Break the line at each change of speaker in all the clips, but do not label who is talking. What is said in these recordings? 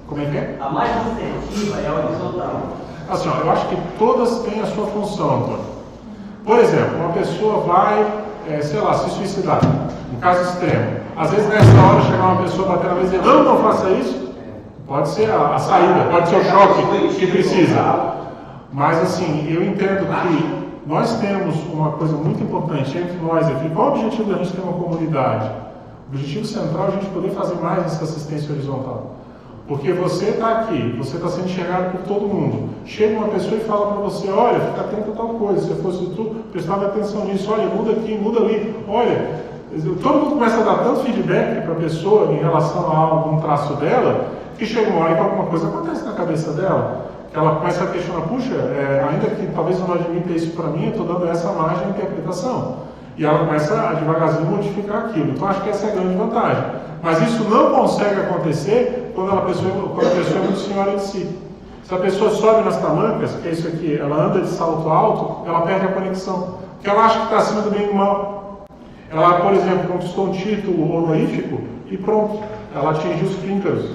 Como é que é?
A mais assertiva é a horizontal.
Assim, ó, eu acho que todas têm a sua função, Antônio. Por exemplo, uma pessoa vai, sei lá, se suicidar, um caso extremo. Às vezes nessa hora chegar uma pessoa bater na mesa e dizer, não faça isso. Pode ser a saída, pode ser o choque que precisa. Mas assim, eu entendo que nós temos uma coisa muito importante entre nós aqui. Qual o objetivo da gente ter uma comunidade? O objetivo central é a gente poder fazer mais essa assistência horizontal. Porque você está aqui, você está sendo enxergado por todo mundo. Chega uma pessoa e fala para você, olha, fica atento a tal coisa. Se fosse tu, prestava atenção nisso. Olha, muda aqui, muda ali. Olha, todo mundo começa a dar tanto feedback para a pessoa em relação a algum traço dela, que chega uma hora que alguma coisa acontece na cabeça dela. Que ela começa a questionar, puxa, ainda que talvez eu não admita isso para mim, eu estou dando essa margem de interpretação. E ela começa a devagarzinho modificar aquilo. Então acho que essa é a grande vantagem. Mas isso não consegue acontecer quando a pessoa é muito senhora de si. Se a pessoa sobe nas tamancas, que é isso aqui, ela anda de salto alto, ela perde a conexão. Porque ela acha que está acima do bem e do mal. Ela, por exemplo, conquistou um título honorífico e pronto, ela atingiu os clínicos.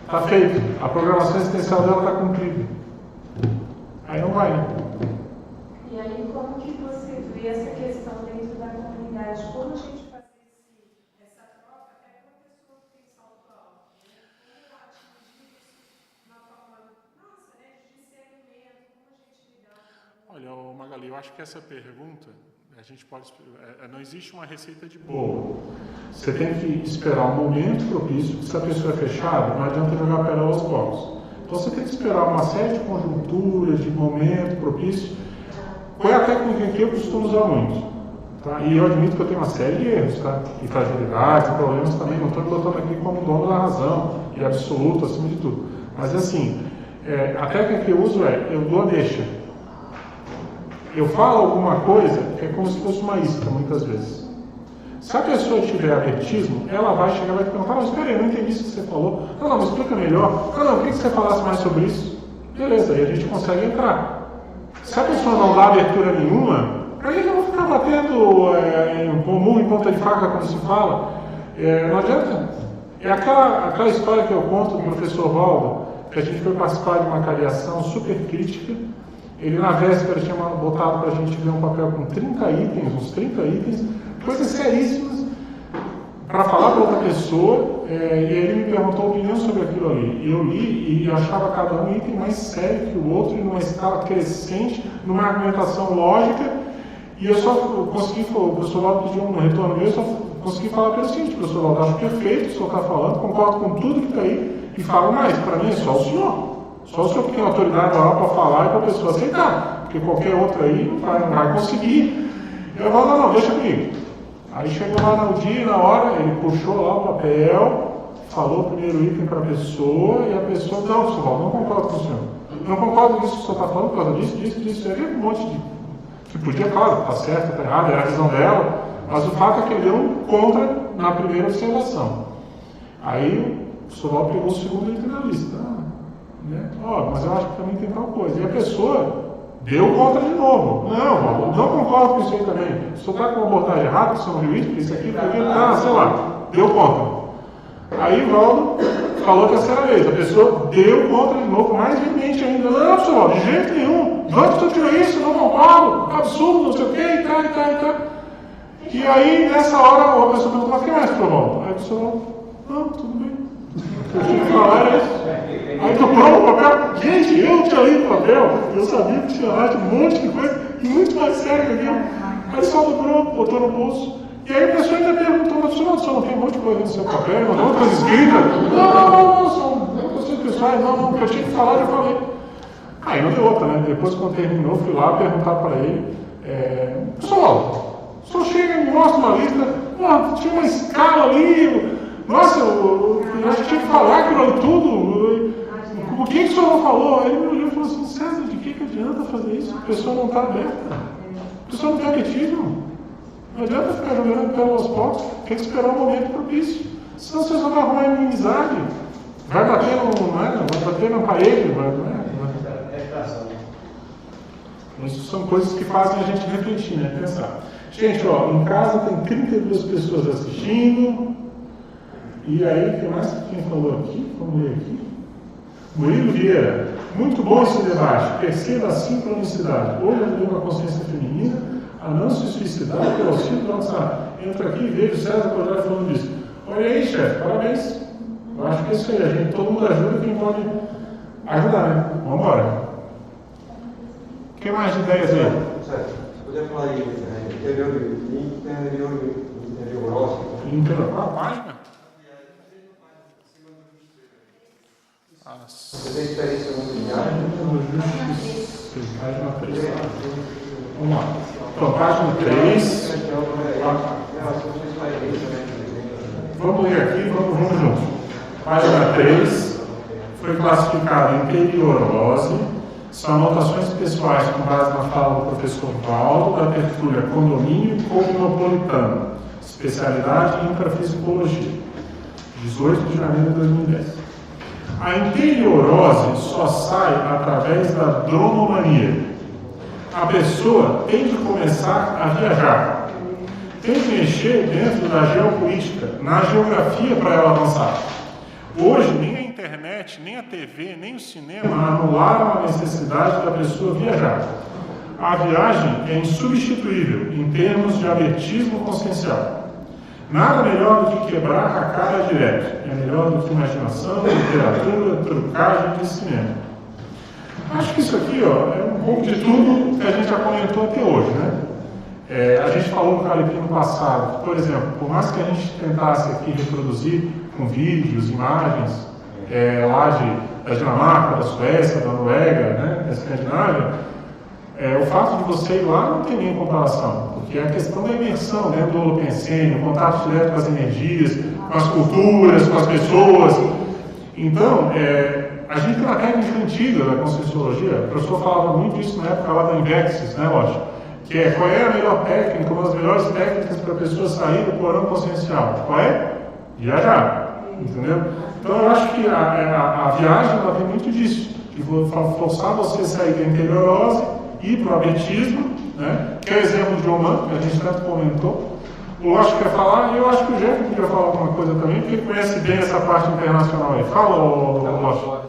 Está feito. A programação existencial dela está cumprida. Aí não vai, né?
E aí, como que você vê essa questão dentro da comunidade? Como a gente faz essa troca até com a pessoa que tem salto alto? Como atingir isso na forma, nossa, né, de discernimento, como a gente lidar?
Olha, Magali, eu acho que essa pergunta, a gente pode... não existe uma receita de bolo. Você tem que esperar um momento propício. Se a pessoa é fechada, não adianta jogar pedra aos blocos. Então você tem que esperar uma série de conjunturas, de momentos propícios. Qual é a técnica que eu costumo usar muito? Tá? E eu admito que eu tenho uma série de erros, tá? E fragilidades, problemas também. Não estou me botando aqui como dono da razão e absoluto acima de tudo. Mas assim, a técnica que eu uso eu dou a deixa. Eu falo alguma coisa que é como se fosse uma isca, muitas vezes. Se a pessoa tiver abertismo, ela vai chegar e vai te perguntar, mas espera aí, eu não entendi isso que você falou. Não, me explica melhor. Não, eu queria que você falasse mais sobre isso. Beleza, aí a gente consegue entrar. Se a pessoa não dá abertura nenhuma, a gente vai ficar batendo em comum, em ponta de faca, como se fala. Não adianta. É aquela história que eu conto do professor Valdo, que a gente foi participar de uma cariação super crítica. Ele, na véspera, tinha botado para a gente ver um papel com 30 itens, uns 30 itens, coisas seríssimas, para falar para outra pessoa, e ele me perguntou a opinião sobre aquilo ali. E eu li e achava cada um item mais sério que o outro, numa escala crescente, numa argumentação lógica, e eu só consegui, o professor Valdo pediu um retorno meu, eu só consegui falar para ele o seguinte, professor Valdo, acho perfeito o que o senhor está falando, concordo com tudo que está aí, e falo mais, para mim é só o senhor. Só o senhor que tem autoridade moral para falar e para a pessoa aceitar, porque qualquer outro aí não vai conseguir. Eu falo, não, deixa comigo. Aí chegou lá no dia, na hora, ele puxou lá o papel, falou o primeiro item para a pessoa, e a pessoa, não, professor Valdo, não concordo com o senhor. Não concordo com isso que o senhor está falando, por causa disso. Aí um monte de... que podia, claro, está certo, está errado, é a visão dela, mas o fato é que ele deu um contra na primeira observação. Aí o professor Valdo pegou o segundo item na lista. Né? Mas eu acho que também tem tal coisa. E a pessoa deu contra de novo. Não concordo com isso aí também. O senhor está com uma abordagem errada, o senhor não viu isso, aqui, sei lá, deu contra. Aí o Valdo falou a terceira vez, a pessoa deu contra de novo, mais veemente ainda. Não, pessoal, de jeito nenhum. De onde tu tirou isso? Não concordo, absurdo, não sei o quê, e tal. E aí, nessa hora, a pessoa perguntou, mas quem mais, professor Valdo? Aí o professor Valdo, não, tudo bem. Eu tinha que falar era isso. Aí dobrou o papel. Gente, eu tinha lido o papel. Eu sabia que tinha lá de um monte de coisa, e muito mais sério que aquilo. Aí só dobrou, botou no bolso. E aí a pessoa ainda perguntou, mas o senhor não tem um monte de coisa no seu papel, não tem uma coisa escrita? Não, são questões pessoais, não, porque eu tinha que falar, eu falei. Aí não deu outra, né? Depois, quando terminou, fui lá perguntar para ele, pessoal, o senhor chega e me mostra uma lista, tinha uma escala ali, nossa, eu tinha que falar aquilo ali tudo, o que o senhor não falou? Aí ele me olhou e falou assim, César, de que adianta fazer isso? A pessoa não está aberta, a pessoa não tem abertismo. Não adianta ficar jogando pelo aos poucos, tem que esperar um momento propício. Senão você só vai arrumar inimizade. Vai bater na parede, Isso são coisas que fazem a gente refletir, né? Pensar. Gente, em casa tem 32 pessoas assistindo. E aí, o que mais que quem falou aqui? Vamos ler aqui. Murilo Vieira, muito bom esse debate. Perceba a sincronicidade. Hoje eu a consciência feminina a não se suicidar pelo auxílio do WhatsApp. Entro aqui e vejo o César Cojari falando disso. Olha aí, chefe, parabéns. Eu acho que é isso aí. Todo mundo ajuda quem pode ajudar, né? Vamos embora. O que mais de ideias aí?
Você podia falar aí,
interior. Qual a página?
Você tem experiência com viagem?
Página 3. Vamos lá. Então, página 3. Vamos ler aqui, vamos juntos. Página 3. Foi classificada interiorose. São anotações pessoais com base na fala do professor Valdo, da tertúlia Condomínio Cosmopolitano, especialidade em intrafisicologia, 18 de janeiro de 2010. A interiorose só sai através da dronomania. A pessoa tem que começar a viajar, tem que mexer dentro da geopolítica, na geografia para ela avançar. Hoje, nem a internet, nem a TV, nem o cinema anularam a necessidade da pessoa viajar. A viagem é insubstituível em termos de abertismo consciencial. Nada melhor do que quebrar a cara direto. É melhor do que imaginação, literatura, trucagem de cinema. Acho que isso aqui é um pouco de tudo que a gente já comentou até hoje, né? A gente falou no Calipim no passado, por exemplo, por mais que a gente tentasse aqui reproduzir com vídeos, imagens, lá da Dinamarca, da Suécia, da Noruega, né, da Escandinávia, o fato de você ir lá não tem nem comparação, porque é a questão da imersão dentro do holopensene, o contato direto com as energias, com as culturas, com as pessoas. Então, a gente tem uma técnica antiga da Conscienciologia, o professor falava muito isso na época lá da Invexis, né, Lógico? Que é qual é a melhor técnica, uma das melhores técnicas para a pessoa sair do porão consciencial. Qual é? Viajar. Entendeu? Então eu acho que a viagem ela tem muito disso, de forçar você a sair da interiorose, ir para o abertismo, né? Que é o exemplo de Oman, que a gente tanto comentou. O Lógico quer falar, e eu acho que o Jeff podia falar alguma coisa também, porque ele conhece bem essa parte internacional aí. Fala, Lógico.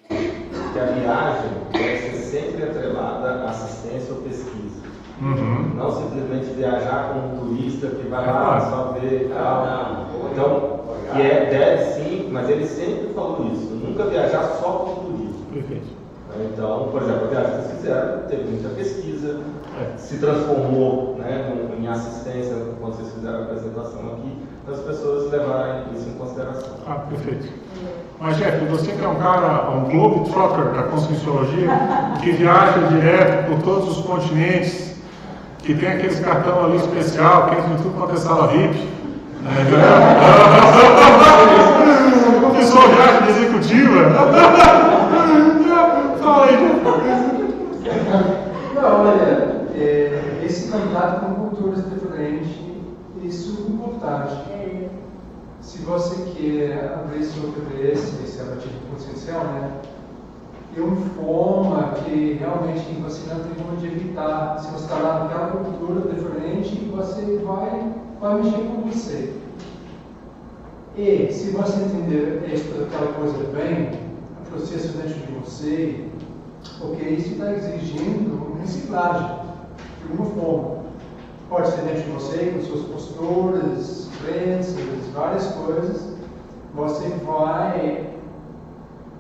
Que a viagem deve ser sempre atrelada à assistência ou pesquisa. Não simplesmente viajar como um turista que vai lá só ver e tal. Então, deve sim, mas ele sempre falou isso. Nunca viajar só como turismo.
Perfeito.
Então, por exemplo, a viagem que vocês fizeram teve muita pesquisa, se transformou, né, em assistência quando vocês fizeram a apresentação aqui, para as pessoas levarem isso em consideração.
Perfeito. Mas, Jeff, você que é um cara, um globetrotter da Conscienciologia, que viaja direto por todos os continentes, que tem aqueles cartão ali especial, que entra em tudo quanto é sala VIP. O pessoal viaja de executiva. Fala aí,
não, olha, esse contato com culturas diferentes, isso é importante. Se você quer abrir sua cabeça, esse é o tipo consciencial, né? De uma forma que realmente você não tem como evitar. Se você está lá naquela cultura diferente, você vai mexer com você. E se você entender aquela coisa bem, o processo dentro de você, porque isso está exigindo reciclagem, de alguma forma. Pode ser dentro de você, com suas posturas, crenças, várias coisas. Você vai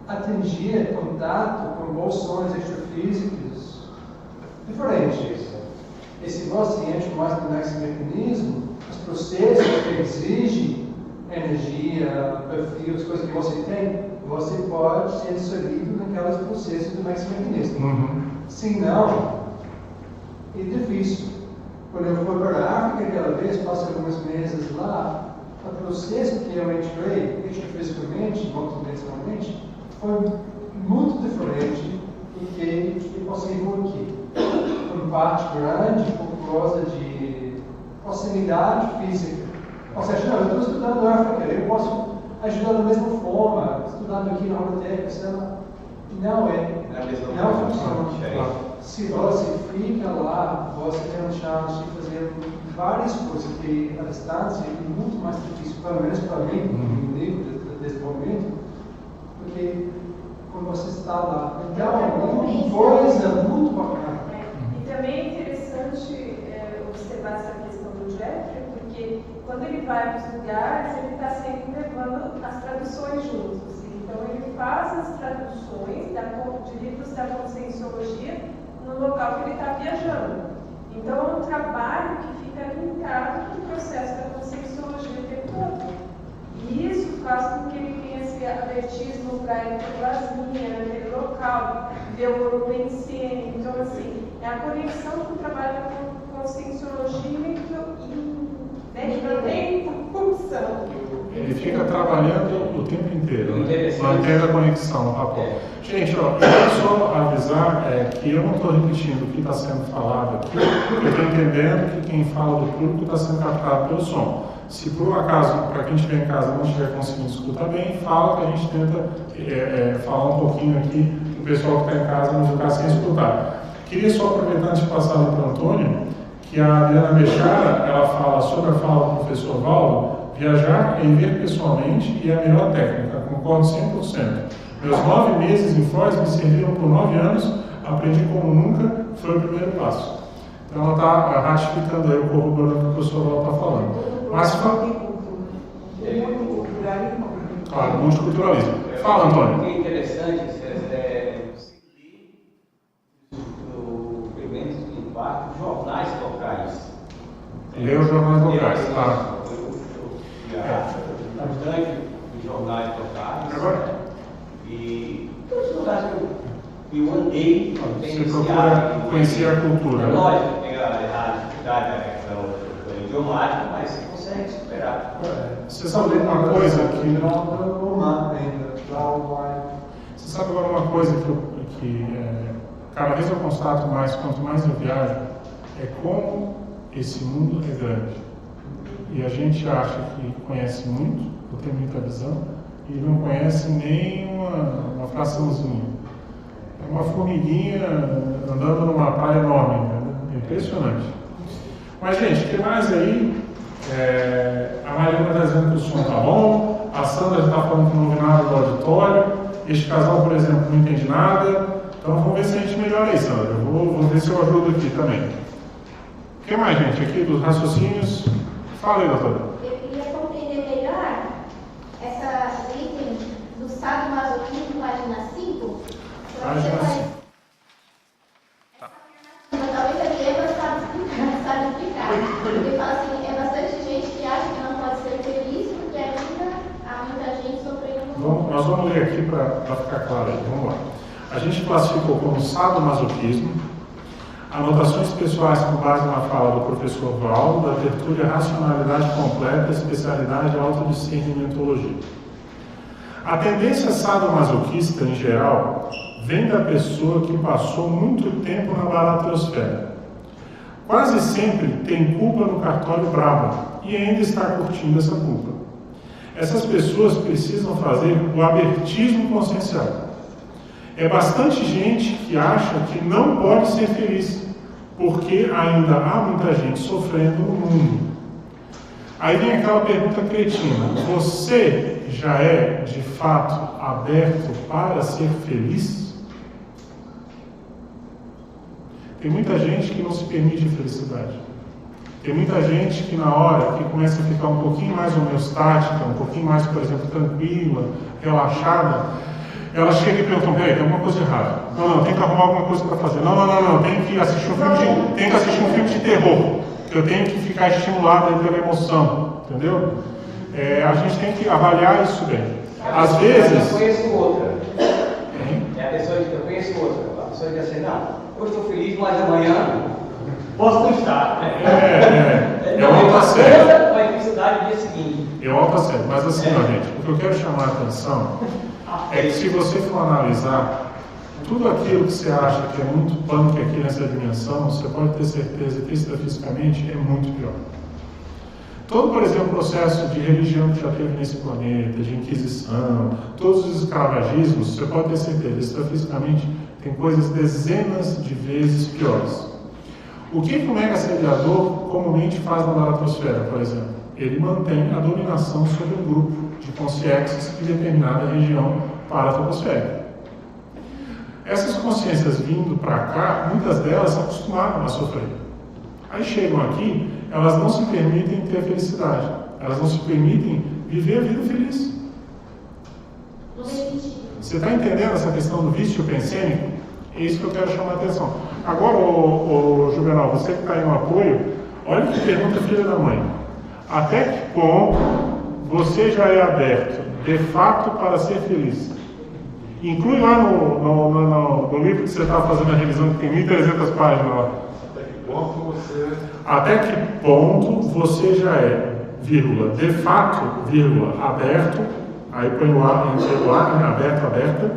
atingir contato com emoções extrafísicas diferentes. E se você entra mais nesse mecanismo, os processos que exigem energia, perfil, as coisas que você tem, você pode ser inserido naqueles processos do mecanismo. Se não, é difícil. Quando eu fui para a África aquela vez, passei alguns meses lá, o processo que eu entrei, extrafisicamente, multidimensionalmente, foi muito diferente do que possível aqui. Em parte grande, por causa de proximidade física. Ou seja, não, eu estou estudando na África, eu posso ajudar da mesma forma, estudando aqui na biblioteca, não funciona. Se você fica lá, você tem a chance de fazer várias coisas que a distância é muito mais difícil, pelo menos para mim, no nível de desenvolvimento, está lá. Então, uma coisa muito bacana.
E também é interessante observar essa questão do Jeffrey, porque quando ele vai para os lugares, ele está sempre levando as traduções juntos. Então, ele faz as traduções de livros da Conscienciologia no local que ele está viajando. Então, é um trabalho que fica linkado com o processo da Conscienciologia o tempo todo. E isso faz com que ele tenha esse abertismo para ir para Brasília, naquele local, ver o volume cênico. Então, assim, é a conexão com o trabalho da Conscienciologia e não tem função.
Ele fica trabalhando o tempo inteiro, né? Mantendo a conexão, tá bom. Gente, ó, eu quero só avisar que eu não estou repetindo o que está sendo falado aqui, eu estou entendendo que quem fala do público está sendo captado pelo som. Se por acaso, para quem estiver em casa não estiver conseguindo escutar bem, fala que a gente tenta falar um pouquinho aqui para o pessoal que está em casa não ficar sem escutar. Queria só aproveitar antes de passar para o Antônio, que a Adriana Bechara, ela fala sobre a fala do professor Valdo, viajar e ver pessoalmente é a melhor técnica, concordo 100%. Meus 9 meses em Foz me serviram por 9 anos, aprendi como nunca, foi o primeiro passo. Então ela está ratificando aí o corroborando que o professor Valdo está falando. Mas claro, multiculturalismo. Fala, Antônio.
O que é interessante seguir o primeiro impacto, jornais locais.
Ler os jornais locais, tá?
Bastante de jornais locais.
Agora?
E todos os lugares que eu andei,
você procura conhecer a cultura.
É lógico, tem a dificuldade da questão idiomática, mas você consegue superar.
Você sabe uma coisa que... Você sabe agora uma coisa cada vez eu constato mais, quanto mais eu viajo, é como esse mundo é grande. E a gente acha que conhece muito, ou tem muita visão, e não conhece nem uma fraçãozinha. É uma formiguinha andando numa praia enorme, né? É impressionante. Mas, gente, o que mais aí? A Marina está dizendo que o som está bom, a Sandra já está falando que não ouve nada do auditório, este casal, por exemplo, não entende nada. Então vamos ver se a gente melhora isso, Sandra. Eu vou ver se eu ajudo aqui também. O que mais, gente? Aqui dos raciocínios. Fala aí, doutora.
Eu queria compreender melhor essa item do sadomasoquismo, página 5.
Página 5.
Talvez a Diego sabe explicar. Ele fala assim, é bastante gente que acha que não pode ser feliz porque ainda há muita gente sofrendo.
Nós vamos ler aqui para ficar claro aí. Vamos lá. A gente classificou como sadomasoquismo anotações pessoais com base na fala do professor Valdo, da tertúlia Racionalidade Completa, especialidade Autodiscernimentologia. A tendência sadomasoquista, em geral, vem da pessoa que passou muito tempo na baratrosfera. Quase sempre tem culpa no cartório brabo e ainda está curtindo essa culpa. Essas pessoas precisam fazer o abertismo consciencial. É bastante gente que acha que não pode ser feliz, porque ainda há muita gente sofrendo no mundo. Aí vem aquela pergunta cretina: você já é, de fato, aberto para ser feliz? Tem muita gente que não se permite felicidade. Tem muita gente que na hora que começa a ficar um pouquinho mais homeostática, um pouquinho mais, por exemplo, tranquila, relaxada, ela chega e pergunta: peraí, tem alguma coisa errada. Não, tem que arrumar alguma coisa para fazer. Não, tem que assistir um filme de terror. Eu tenho que ficar estimulado pela emoção, entendeu? A gente tem que avaliar isso bem. Às vezes...
Eu conheço outra. Eu conheço outra. A pessoa diz assim, não, eu estou feliz, mas amanhã posso não estar.
É o autoassédio.
Vai felicidade no dia seguinte.
É o autoassédio. Mas assim, gente, o que eu quero chamar a atenção é que se você for analisar tudo aquilo que você acha que é muito punk aqui nessa dimensão, você pode ter certeza que extrafisicamente é muito pior. Todo, por exemplo, o processo de religião que já teve nesse planeta, de inquisição, todos os escravagismos, você pode ter certeza, extrafisicamente tem coisas dezenas de vezes piores. O que o mega assediador comumente faz na baratosfera, por exemplo? Ele mantém a dominação sobre um grupo de consciências em determinada região paratosférica. Essas consciências vindo para cá, muitas delas se acostumaram a sofrer. Aí chegam aqui, elas não se permitem ter felicidade, elas não se permitem viver a vida feliz. Você está entendendo essa questão do vício pensênico? É isso que eu quero chamar a atenção. Agora, o Juvenal, você que está aí no apoio, olha que pergunta filha da mãe. Até que ponto você já é aberto, de fato, para ser feliz? Inclui lá no livro que você está fazendo a revisão, que tem 1.300 páginas lá. Até que ponto você já é, vírgula, de fato, vírgula, aberto, aí põe o ar, entre o ar, né, aberto, aberta,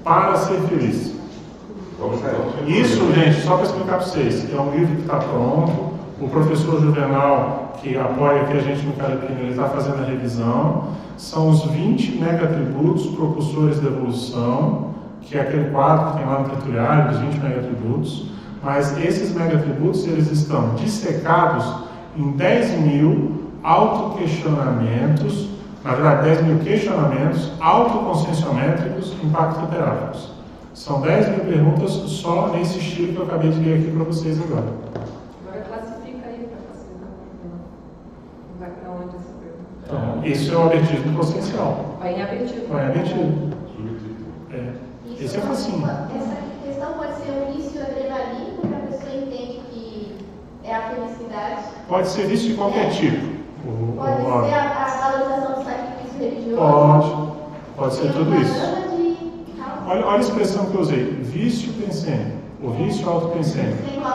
para ser feliz. Isso, gente, só para explicar para vocês, é um livro que está pronto, o professor Juvenal, que apoia aqui a gente no Carapina, ele está fazendo a revisão, são os 20 mega-atributos propulsores da evolução, que é aquele quadro que tem lá no tertuliário, dos 20 mega-atributos, mas esses mega-atributos, eles estão dissecados em 10.000 autoquestionamentos, na verdade 10.000 questionamentos autoconscienciométricos impactoterápicos. São 10.000 perguntas só nesse estilo que eu acabei de ler aqui para vocês agora.
Agora classifica aí para facilitar. Vai para onde essa pergunta?
Então, isso é o abertismo consciencial.
Vai em abertismo.
Vai em abertismo. Esse é facinho.
Essa questão pode ser um vício adrenalínico, que a pessoa entende que é a felicidade.
Pode ser vício de qualquer tipo.
Pode ser a valorização do sacrifício religioso.
Pode ser tudo isso. Olha a expressão que eu usei, vício pensênico, o vício autopensênico.
Tem uma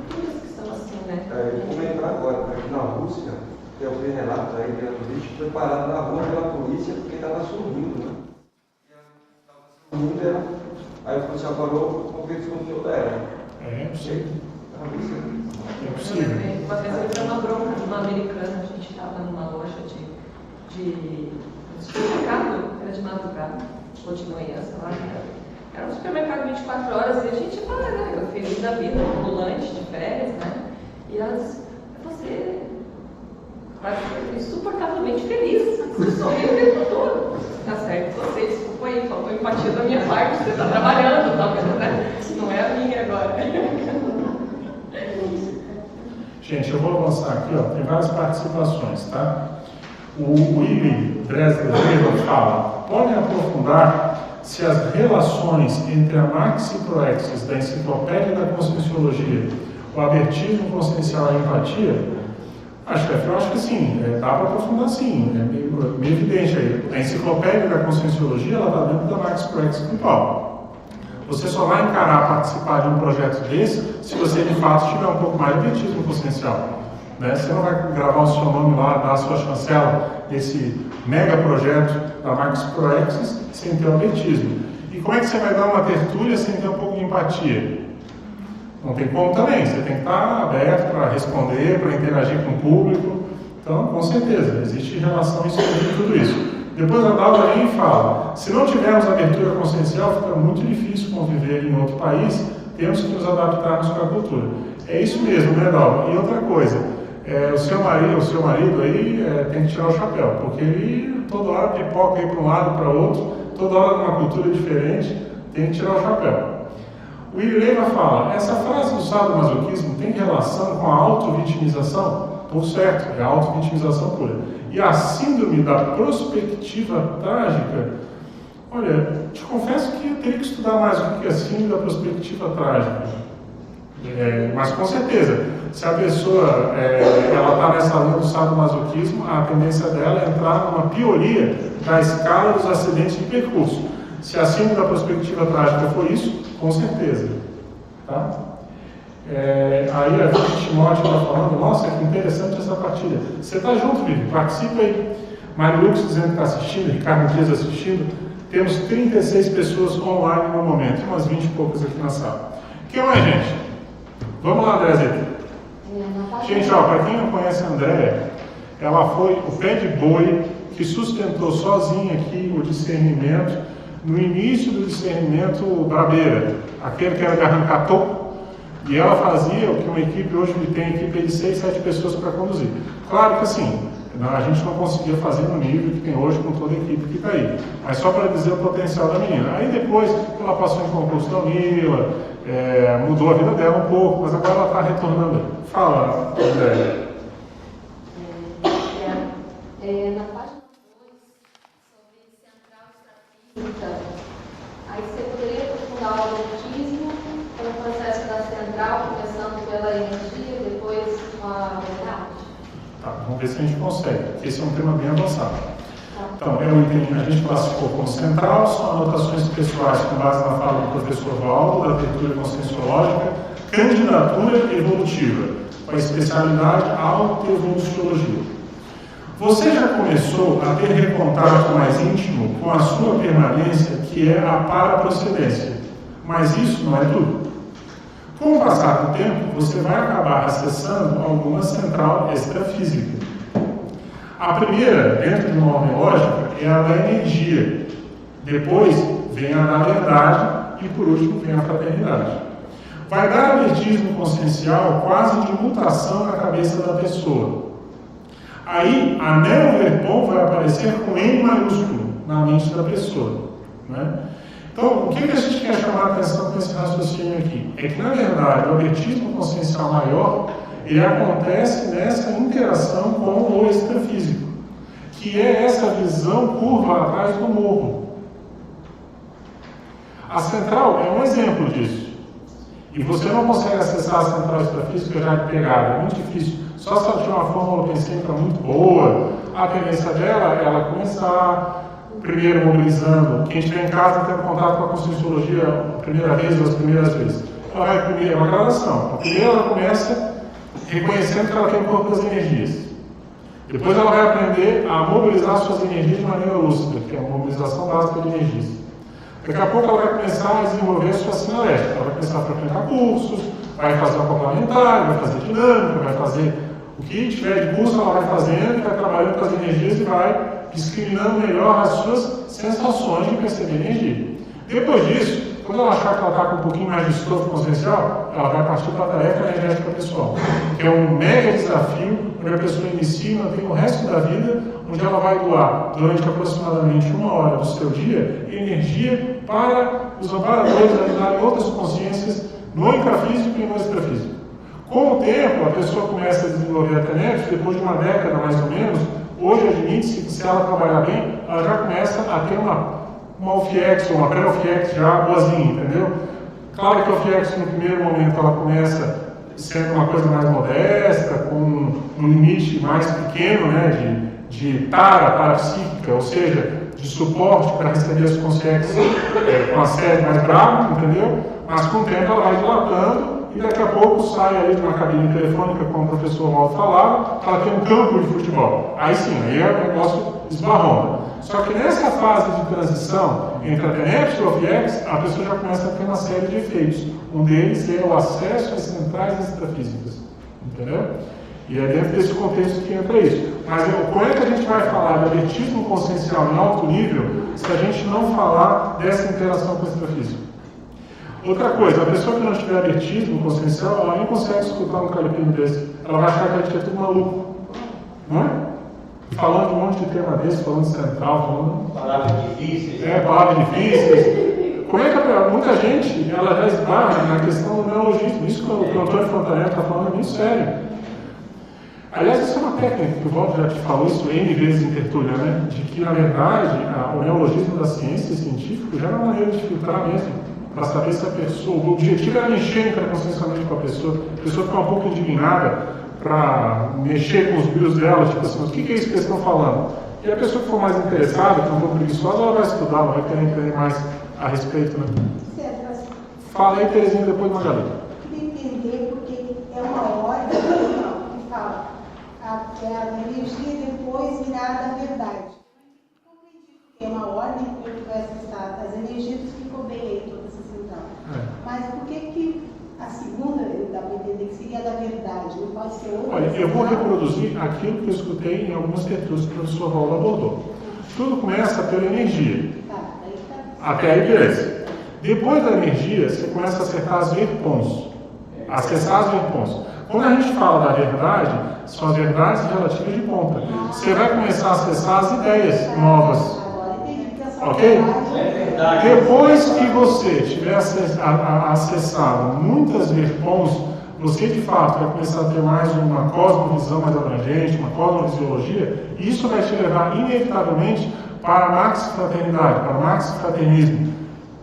Todas que são assim, né?
Eu vou entrar agora, aqui na Rússia, que eu vi relato aí do bicho foi parado na rua pela polícia porque estava sorrindo, né? Aí a polícia parou, porque desconfiou dela.
É possível. É
Eu
possível.
lembrei, uma vez eu dei uma bronca de uma americana, a gente estava numa loja de supermercado, era de madrugada, ou de manhã, sei lá. Era um supermercado 24 horas e a gente estava, né, eu feliz da vida, ambulante, de férias, né? E elas, você insuportavelmente feliz, você sorriu o tempo todo. Tá certo, você, desculpa aí, faltou empatia da minha parte, você está trabalhando, talvez, né? Não é a minha agora.
Gente, eu vou avançar aqui, ó, tem várias participações, tá? O Willy Dresler fala, podem aprofundar se as relações entre a Maxi Proexis da Enciclopédia da Conscienciologia, o abertismo consciencial e a empatia? Chefe, eu acho que sim, dá para aprofundar sim, é meio evidente aí. A Enciclopédia da Conscienciologia, ela está dentro da Maxi Proexis Grupal. Você só vai encarar participar de um projeto desse se você de fato tiver um pouco mais de abertismo consciencial. Né? Você não vai gravar o seu nome lá, dar a sua chancela nesse mega projeto da Maxi Proexis sem ter um abertismo. E como é que você vai dar uma tertúlia sem ter um pouco de empatia? Não tem como também, você tem que estar aberto para responder, para interagir com o público. Então, com certeza, existe relação isso com tudo isso. Depois a Dalva vem e fala, se não tivermos abertura consciencial, fica muito difícil conviver em outro país, temos que nos adaptarmos com a cultura. É isso mesmo, né, Dalva? E outra coisa, o seu marido aí tem que tirar o chapéu, porque ele toda hora pipoca aí para um lado para o outro, toda hora numa cultura diferente, tem que tirar o chapéu. O Irileva fala, essa frase do sadomasoquismo tem relação com a auto-vitimização? Por certo, é a auto-vitimização pura. E a síndrome da prospectiva trágica, olha, te confesso que eu teria que estudar mais o que é a síndrome da prospectiva trágica. Mas com certeza, se a pessoa ela está nessa linha do sadomasoquismo, a tendência dela é entrar numa pioria da escala dos acidentes de percurso. Se a síndrome da prospectiva trágica for isso, com certeza. Tá? Aí a Vivi Timóteo está falando, nossa, que interessante essa partilha. Você está junto, Vivi, participa aí. Mário Lucas dizendo que está assistindo, Ricardo Dias assistindo. Temos 36 pessoas online no momento, umas 20 e poucas aqui na sala. O que mais, gente? Vamos lá, André. Gente, para quem não conhece a Andréia, ela foi o pé de boi que sustentou sozinha aqui o discernimento no início do discernimento brabeira, aquele que era de arrancar toco, e ela fazia o que uma equipe, hoje tem equipe de 6, 7 pessoas para conduzir. Claro que assim, A gente não conseguia fazer no nível que tem hoje com toda a equipe que está aí. Mas só para dizer o potencial da menina. Aí depois ela passou em concurso da Unila, mudou a vida dela um pouco, mas agora ela está retornando. Fala, André.
Na página 2, sobre central extrafísica, aí você poderia aprofundar o autismo pelo processo da central, começando pela energia, depois com a verdade?
Tá, vamos ver se a gente consegue. Esse é um tema bem avançado. Então, a gente classificou como central, são anotações pessoais com base na fala do professor Valdo, da abertura conscienciológica, candidatura evolutiva, com a especialidade autoevoluciologia. Você já começou a ter contato mais íntimo com a sua permanência, que é a paraprocedência. Mas isso não é tudo. Com o passar do tempo, você vai acabar acessando alguma central extrafísica. A primeira, dentro de uma ordem lógica, é a da energia. Depois vem a da verdade e, por último, vem a fraternidade. Vai dar abertismo consciencial quase de mutação na cabeça da pessoa. Aí, a Neo-Verpon vai aparecer com N maiúsculo na mente da pessoa. Né? Então, o que a gente quer chamar a atenção com esse raciocínio aqui? É que, na verdade, o abertismo consciencial maior, ele acontece nessa interação com o extrafísico, que é essa visão curva atrás do morro. A central é um exemplo disso. E você não consegue acessar a central extrafísica já de pegada, é muito difícil. Só se ela tiver uma fórmula pensêmica muito boa, a tendência dela é ela começar primeiro mobilizando, quem estiver em casa tendo contato com a conscienciologia a primeira vez ou as primeiras vezes. Ela vai primeiro, é uma gradação. A primeira ela começa reconhecendo que ela tem o corpo das energias. Depois ela vai aprender a mobilizar suas energias de maneira lúcida, que é a mobilização básica de energias. Daqui a pouco ela vai começar a desenvolver a sua sinalética. Ela vai começar a frequentar cursos, vai fazer uma complementar, vai fazer dinâmica, vai fazer o que tiver de curso, ela vai fazendo, vai trabalhando com as energias e vai discriminando melhor as suas sensações de perceber energia. Depois disso, quando ela achar que ela está com um pouquinho mais de estofo consciencial, ela vai partir para a tarefa energética pessoal, que é um mega desafio, onde a pessoa inicia e mantém o resto da vida, onde ela vai doar, durante aproximadamente 1 hora do seu dia, energia para os amparadores ajudarem outras consciências no intrafísico e no extrafísico. Com o tempo, a pessoa começa a desenvolver a TENEPS, depois de uma década mais ou menos. Hoje admite-se que se ela trabalhar bem, ela já começa a ter uma OFIEX ou uma pré-OFIEX já boazinha, entendeu? Claro que a OFIEX no primeiro momento ela começa sendo uma coisa mais modesta, com um limite mais pequeno, né, de parapsíquica, ou seja, de suporte para receber as consciências com a sede mais brava, entendeu? Mas com o tempo ela vai dilatando e daqui a pouco sai ali de uma cabine telefônica, como o professor Waldo falava, ela tem um campo de futebol. Aí sim, aí o negócio esbarrona. Só que nessa fase de transição entre a TENEPS e o OFIEX, a pessoa já começa a ter uma série de efeitos. Um deles é o acesso às centrais extrafísicas. Entendeu? E é dentro desse contexto que entra isso. Mas como é que a gente vai falar de abertismo consciencial em alto nível se a gente não falar dessa interação com o extrafísico? Outra coisa, a pessoa que não tiver abertismo consciencial, ela nem consegue escutar um calepino desse. Ela vai achar que a gente é tudo maluco. Não é? Falando de um monte de tema desse, falando de central, falando...
Palavras difíceis.
Palavras difíceis. Como é que muita gente, ela já esbarra na questão do neologismo. Isso que o Antônio Fontanella está falando é muito sério. Aliás, isso é uma técnica, que o Waldo já te falou isso N vezes em tertúlia, né? De que, na verdade, o neologismo da ciência científica já é uma maneira de filtrar mesmo, para saber se a pessoa... O objetivo era mexer inconsciencialmente com a pessoa ficar um pouco indignada, para mexer com os brilhos dela, tipo assim, o que é isso que eles estão falando? E a pessoa que for mais interessada, que é um pouco preguiçosa, ela vai estudar, ela vai querer entender mais a respeito, né?
Certo.
Fala aí, Terezinha, depois Magali.
Eu queria entender porque é uma ordem que fala que a energia depois virá da verdade. É uma ordem que vai acessar as energias, ficou bem aí toda essa central. Mas por que a segunda, dá para entender que seria da verdade, não pode ser outra?
Olha, eu vou reproduzir aquilo que eu escutei em algumas tertúlias que o professor Valdo abordou. Tudo começa pela energia. Até aí, beleza. Depois da energia, você começa a acertar as verpons. Acessar as verpons. Quando a gente fala da verdade, são as verdades relativas de ponta. Você vai começar a acessar as ideias novas. Ok? Depois que você tiver acessado muitas vertons, você de fato vai começar a ter mais uma cosmovisão mais abrangente, uma cosmovisiologia, e isso vai te levar inevitavelmente para a maxi-fraternidade, para o maxi-fraternismo,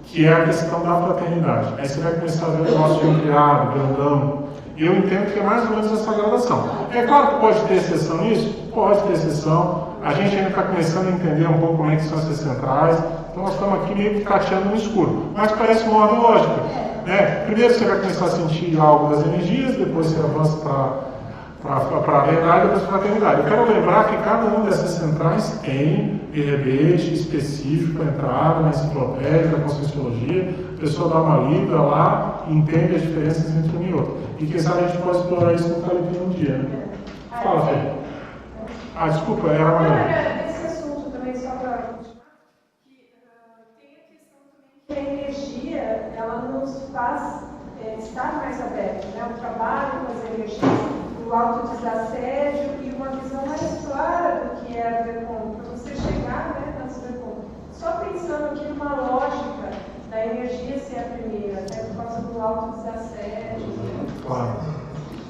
que é a questão da fraternidade. Aí você vai começar a ver o negócio de ampliado, grandão. E eu entendo que é mais ou menos essa gradação. É claro que pode ter exceção nisso? Pode ter exceção. A gente ainda está começando a entender um pouco como é que são essas centrais. Então nós estamos aqui meio que tateando no escuro. Mas parece uma ordem lógica. Né? Primeiro você vai começar a sentir algo das energias, depois você avança para a verdade e depois para a fraternidade. Eu quero lembrar que cada uma dessas centrais tem verbete específico para entrar na enciclopédia da Conscienciologia. A pessoa dá uma lida lá e entende as diferenças entre uma e outra. E quem sabe a gente pode explorar isso no Calipim um dia, né? Fala, Fê. Desculpa, era uma...
Esse assunto também, só para continuar, que tem a questão também que a energia, ela nos faz estar mais aberto, né? O trabalho com as energias, o autodesassédio e uma visão mais clara do que é a Vercom, para você chegar, né, nas Vercom. Só pensando aqui numa lógica da energia ser a primeira, até por causa do autodesassédio.
Claro.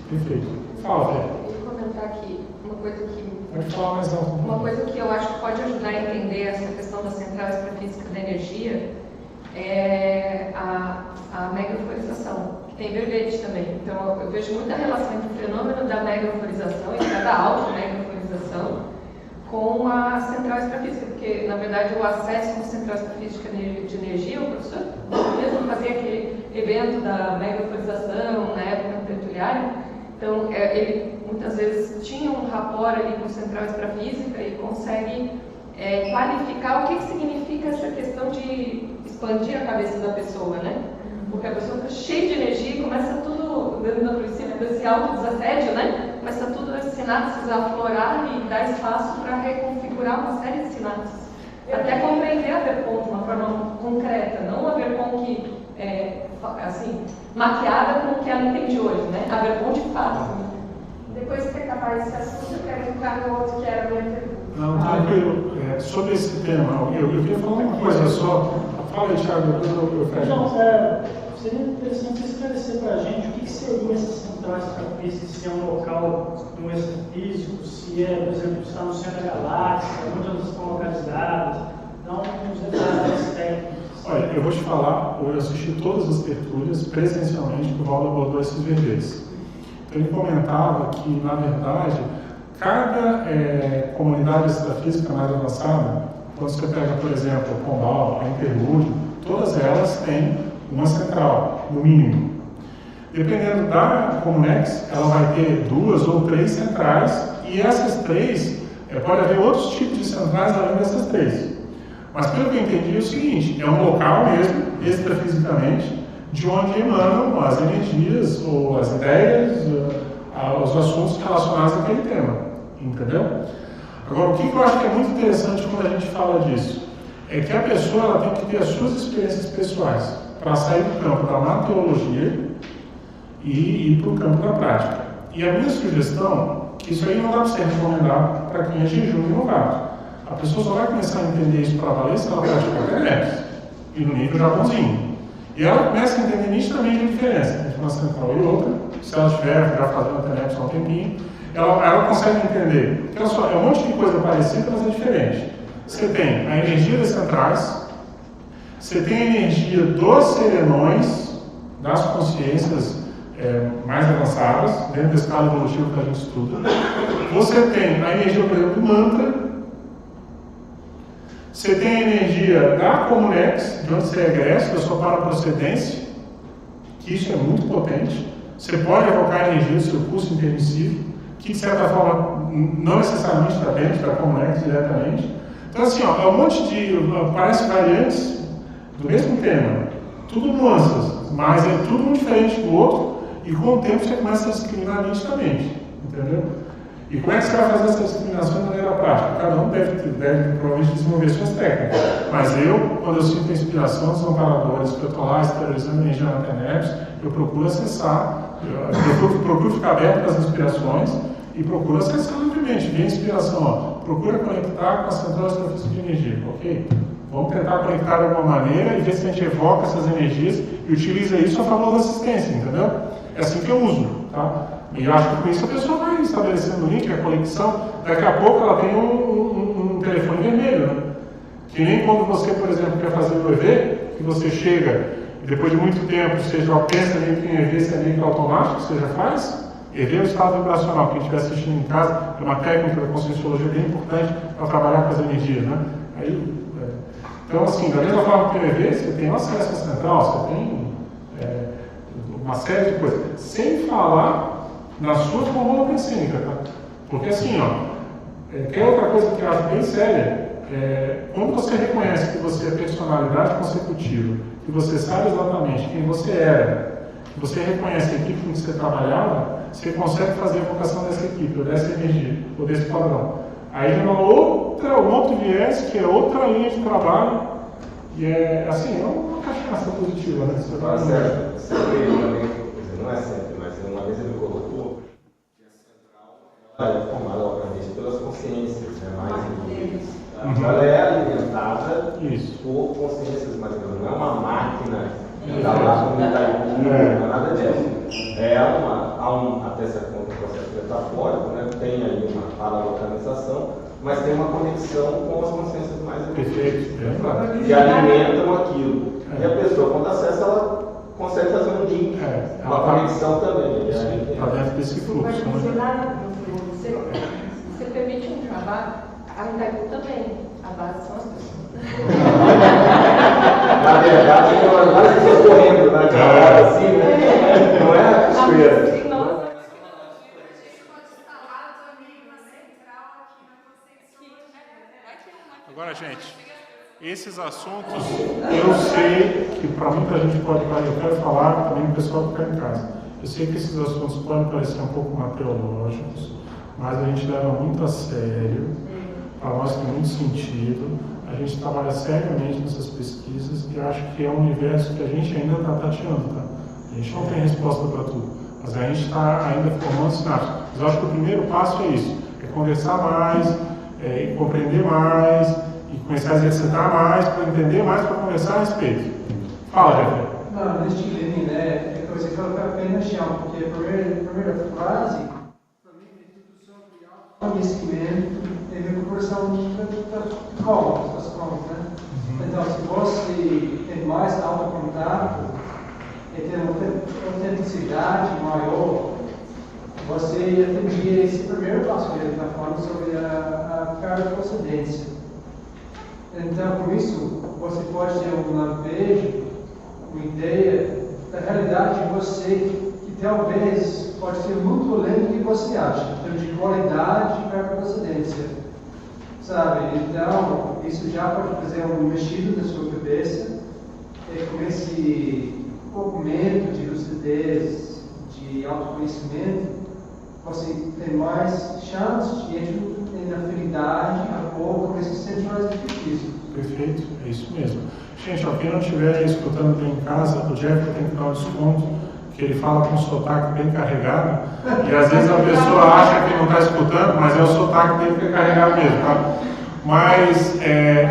Perfeito. Fala, Fê.
Eu vou comentar aqui uma coisa que...
Pode falar mais alto.
Uma coisa que eu acho que pode ajudar a entender essa questão da central extrafísica da energia é a mega-euforização, que tem verbete também. Então, eu vejo muita relação entre o fenômeno da mega-euforização e da auto-mega-euforização com a central extrafísica, porque, na verdade, o acesso com a central extrafísica de energia, o professor mesmo fazia aquele evento da mega-euforização na época do tertuliário. Então, ele muitas vezes tinha um rapport ali com a central extrafísica e consegue qualificar o que significa essa questão de expandir a cabeça da pessoa, né? Porque a pessoa está cheia de energia e começa tudo, dentro do princípio desse autodesassédio, né? Começa tudo as sinapses a aflorar e dar espaço para reconfigurar uma série de sinapses. Até compreender a Vercom de uma forma concreta, não a Vercom que assim, maquiada com o que ela entende hoje, né? A Vercom de fato.
Depois que acabar esse assunto, eu quero entrar no outro que era a minha pergunta.
Não, tranquilo. Sobre esse tema, eu queria falar uma coisa só. Fala aí, Thiago, depois eu fecho.
Não, seria interessante esclarecer para a gente o que seriam essas centrais extrafísicas, se é um local no extrafísico, se é, por exemplo, está no centro da galáxia, onde elas estão localizadas, não uns detalhes técnicos.
Olha, eu vou te falar, eu assisti todas as tertúlias presencialmente que o Valdo abordou esses verbetes. Então ele comentava que, na verdade, cada comunidade extrafísica mais avançada, quando você pega, por exemplo, o Pombal, a Interlúdio, todas elas têm uma central, no mínimo. Dependendo da Comunex, ela vai ter 2 ou 3 centrais, e essas 3, pode haver outros tipos de centrais além dessas 3. Mas pelo que eu entendi é o seguinte, é um local mesmo, extrafisicamente, de onde emanam as energias, ou as ideias, os assuntos relacionados àquele tema, entendeu? Agora, o que eu acho que é muito interessante quando a gente fala disso, é que a pessoa ela tem que ter as suas experiências pessoais, para sair do campo da mateologia e ir para o campo da prática. E a minha sugestão, que isso aí não dá para ser recomendado para quem é jejum e novato. A pessoa só vai começar a entender isso para valer se ela praticar TENEPS, e no nível Japãozinho. E ela começa a entender nitidamente a diferença entre uma central e outra, se ela estiver já fazendo TENEPS há um tempinho, ela consegue entender. Porque olha só, é um monte de coisa parecida, mas é diferente. Você tem a energia das centrais, você tem a energia dos serenões, das consciências mais avançadas, dentro da escala evolutiva que a gente estuda. Você tem a energia, por exemplo, do mantra. Você tem a energia da Comunex, de onde você egressa, da sua paraprocedência, que isso é muito potente. Você pode evocar a energia do seu curso intermissivo, que de certa forma não necessariamente está dentro da Comunex diretamente. Então assim, é um monte de, parece variantes do mesmo tema, tudo nuances, mas é tudo muito diferente do outro, e com o tempo você começa a discriminar nitidamente, entendeu? E como é que você vai fazer essa discriminação de maneira prática? Cada um deve provavelmente desenvolver suas técnicas. Mas eu, quando eu sinto a inspiração dos amparadores, que eu estou lá exteriorizando energia na TENEPS, eu procuro acessar Procura ficar aberto às inspirações e procura acessar livremente. Vem a inspiração, ó. Procura conectar com a central extrafísica de energia, ok? Vamos tentar conectar de alguma maneira e ver se a gente evoca essas energias e utiliza isso a favor da assistência, entendeu? É assim que eu uso, tá? E eu acho que com isso a pessoa vai estabelecendo o link, a conexão. Daqui a pouco ela tem um telefone vermelho, né? Que nem quando você, por exemplo, quer fazer o EV, que você chega e depois de muito tempo você já pensa meio que em EV, se é meio que automático, você já faz. EV é o estado vibracional, quem estiver assistindo em casa, é uma técnica da conscienciologia bem importante para trabalhar com as energias, né? Então, assim, da mesma forma que o EV, você tem acesso à central, você tem uma série de coisas, sem falar na sua fórmula pensênica, tá? Porque assim, que é outra coisa que eu acho bem séria, quando você reconhece que você é personalidade consecutiva, que você sabe exatamente quem você era, que você reconhece a equipe com que você trabalhava, você consegue fazer a vocação dessa equipe, ou dessa energia, ou desse padrão. Aí é um outro viés, que é outra linha de trabalho, e é assim, é uma cachaça positiva, né? Você
tá certo. Não é sempre, mas uma vez ele colocou que a central ela é formada, obviamente, pelas consciências, né? Mais indivíduos. Ela é alimentada por consciências mais grandes, não é uma máquina que está lá no Itaú, não é nada disso. Até certo ponto, um processo metafórico, né? Tem aí uma paralocalização, mas tem uma conexão com as consciências mais evoluídas, que alimentam aquilo. E a pessoa, quando acessa, ela consegue fazer um link, uma conexão também.
Está dentro desse fluxo.
Você permite um trabalho, a Itaú também, a base são as pessoas.
Na verdade, as pessoas correndo, né? Assim, né? Não é a cachoeira.
Agora, gente, esses assuntos eu sei que para muita gente pode parecer, eu quero falar também o pessoal que está em casa. Eu sei que esses assuntos podem parecer um pouco materiológicos, mas a gente leva muito a sério, para nós tem muito sentido, a gente trabalha seriamente nessas pesquisas e acho que é um universo que a gente ainda está tateando, tá? A gente não tem resposta para tudo, mas a gente está ainda formando sinapses. Mas eu acho que o primeiro passo é isso, é conversar mais, compreender mais e começar a exercitar mais para entender mais, para conversar a respeito. Fala, Jefferson.
Não, neste livro, né, é coisa que vale a pena chão, porque a primeira frase, para mim, é introdução de autoconhecimento e recuperação das contas, né? Então, se você tem mais autocontato e tem uma autenticidade maior, você atendia esse primeiro passo que ele está falando sobre a carga de procedência. Então, com isso, você pode ter um lampejo, uma ideia da realidade de você, que talvez pode ser muito além do que você acha, em termos de qualidade e carga de procedência. Sabe? Então, isso já pode fazer um mexido na sua cabeça, com esse documento de lucidez, de autoconhecimento, você tem mais chance de entrar em afinidade com esses centrais de pesquisa.
Perfeito, é isso mesmo. Gente, ó, quem não estiver escutando bem em casa, o Jeff tem que dar um desconto, que ele fala com um sotaque bem carregado, e às vezes a pessoa acha que não está escutando, mas é o sotaque dele que é carregado mesmo, tá? Mas,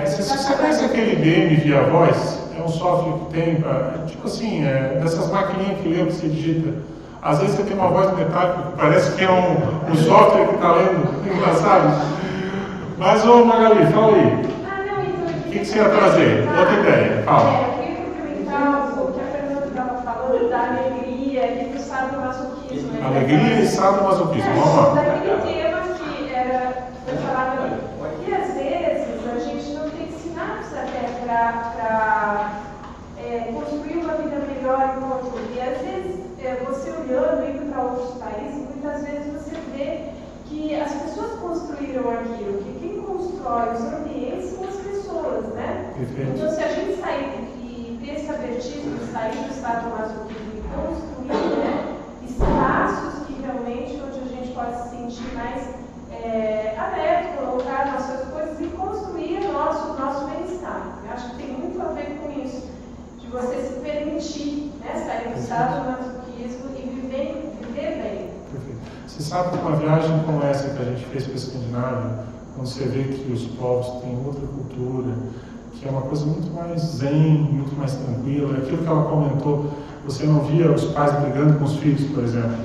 você conhece aquele IBM Via Voz? É um software que tem, tipo assim, dessas maquininhas que lê, que você digita. Às vezes você tem uma voz metálica que parece que é um software que está lendo, engraçado. Mas, ô Magali, fala aí. O que você ia trazer? Outra ideia, fala.
Eu queria complementar o que a Fernanda estava falando da alegria e do sadomasoquismo.
Alegria e sadomasoquismo, vamos lá.
Daquele tema que eu falava ali. Porque às vezes a gente não tem sinapse até para construir uma vida melhor em conjunto. E às vezes, você olhando, indo para outros países, muitas vezes você vê que as pessoas construíram aquilo, que quem constrói os ambientes são as pessoas, né? Então, se a gente sair e ter essa vertigem de sair do estado masoquismo e construir, né, espaços que realmente onde a gente pode se sentir mais aberto, colocar nossas coisas e construir o nosso bem-estar. Eu acho que tem muito a ver com isso, de você se permitir, né, sair do estado do masoquismo e viver
Você sabe que uma viagem como essa que a gente fez para a Escandinávia, quando você vê que os povos têm outra cultura, que é uma coisa muito mais zen, muito mais tranquila, aquilo que ela comentou, você não via os pais brigando com os filhos, por exemplo.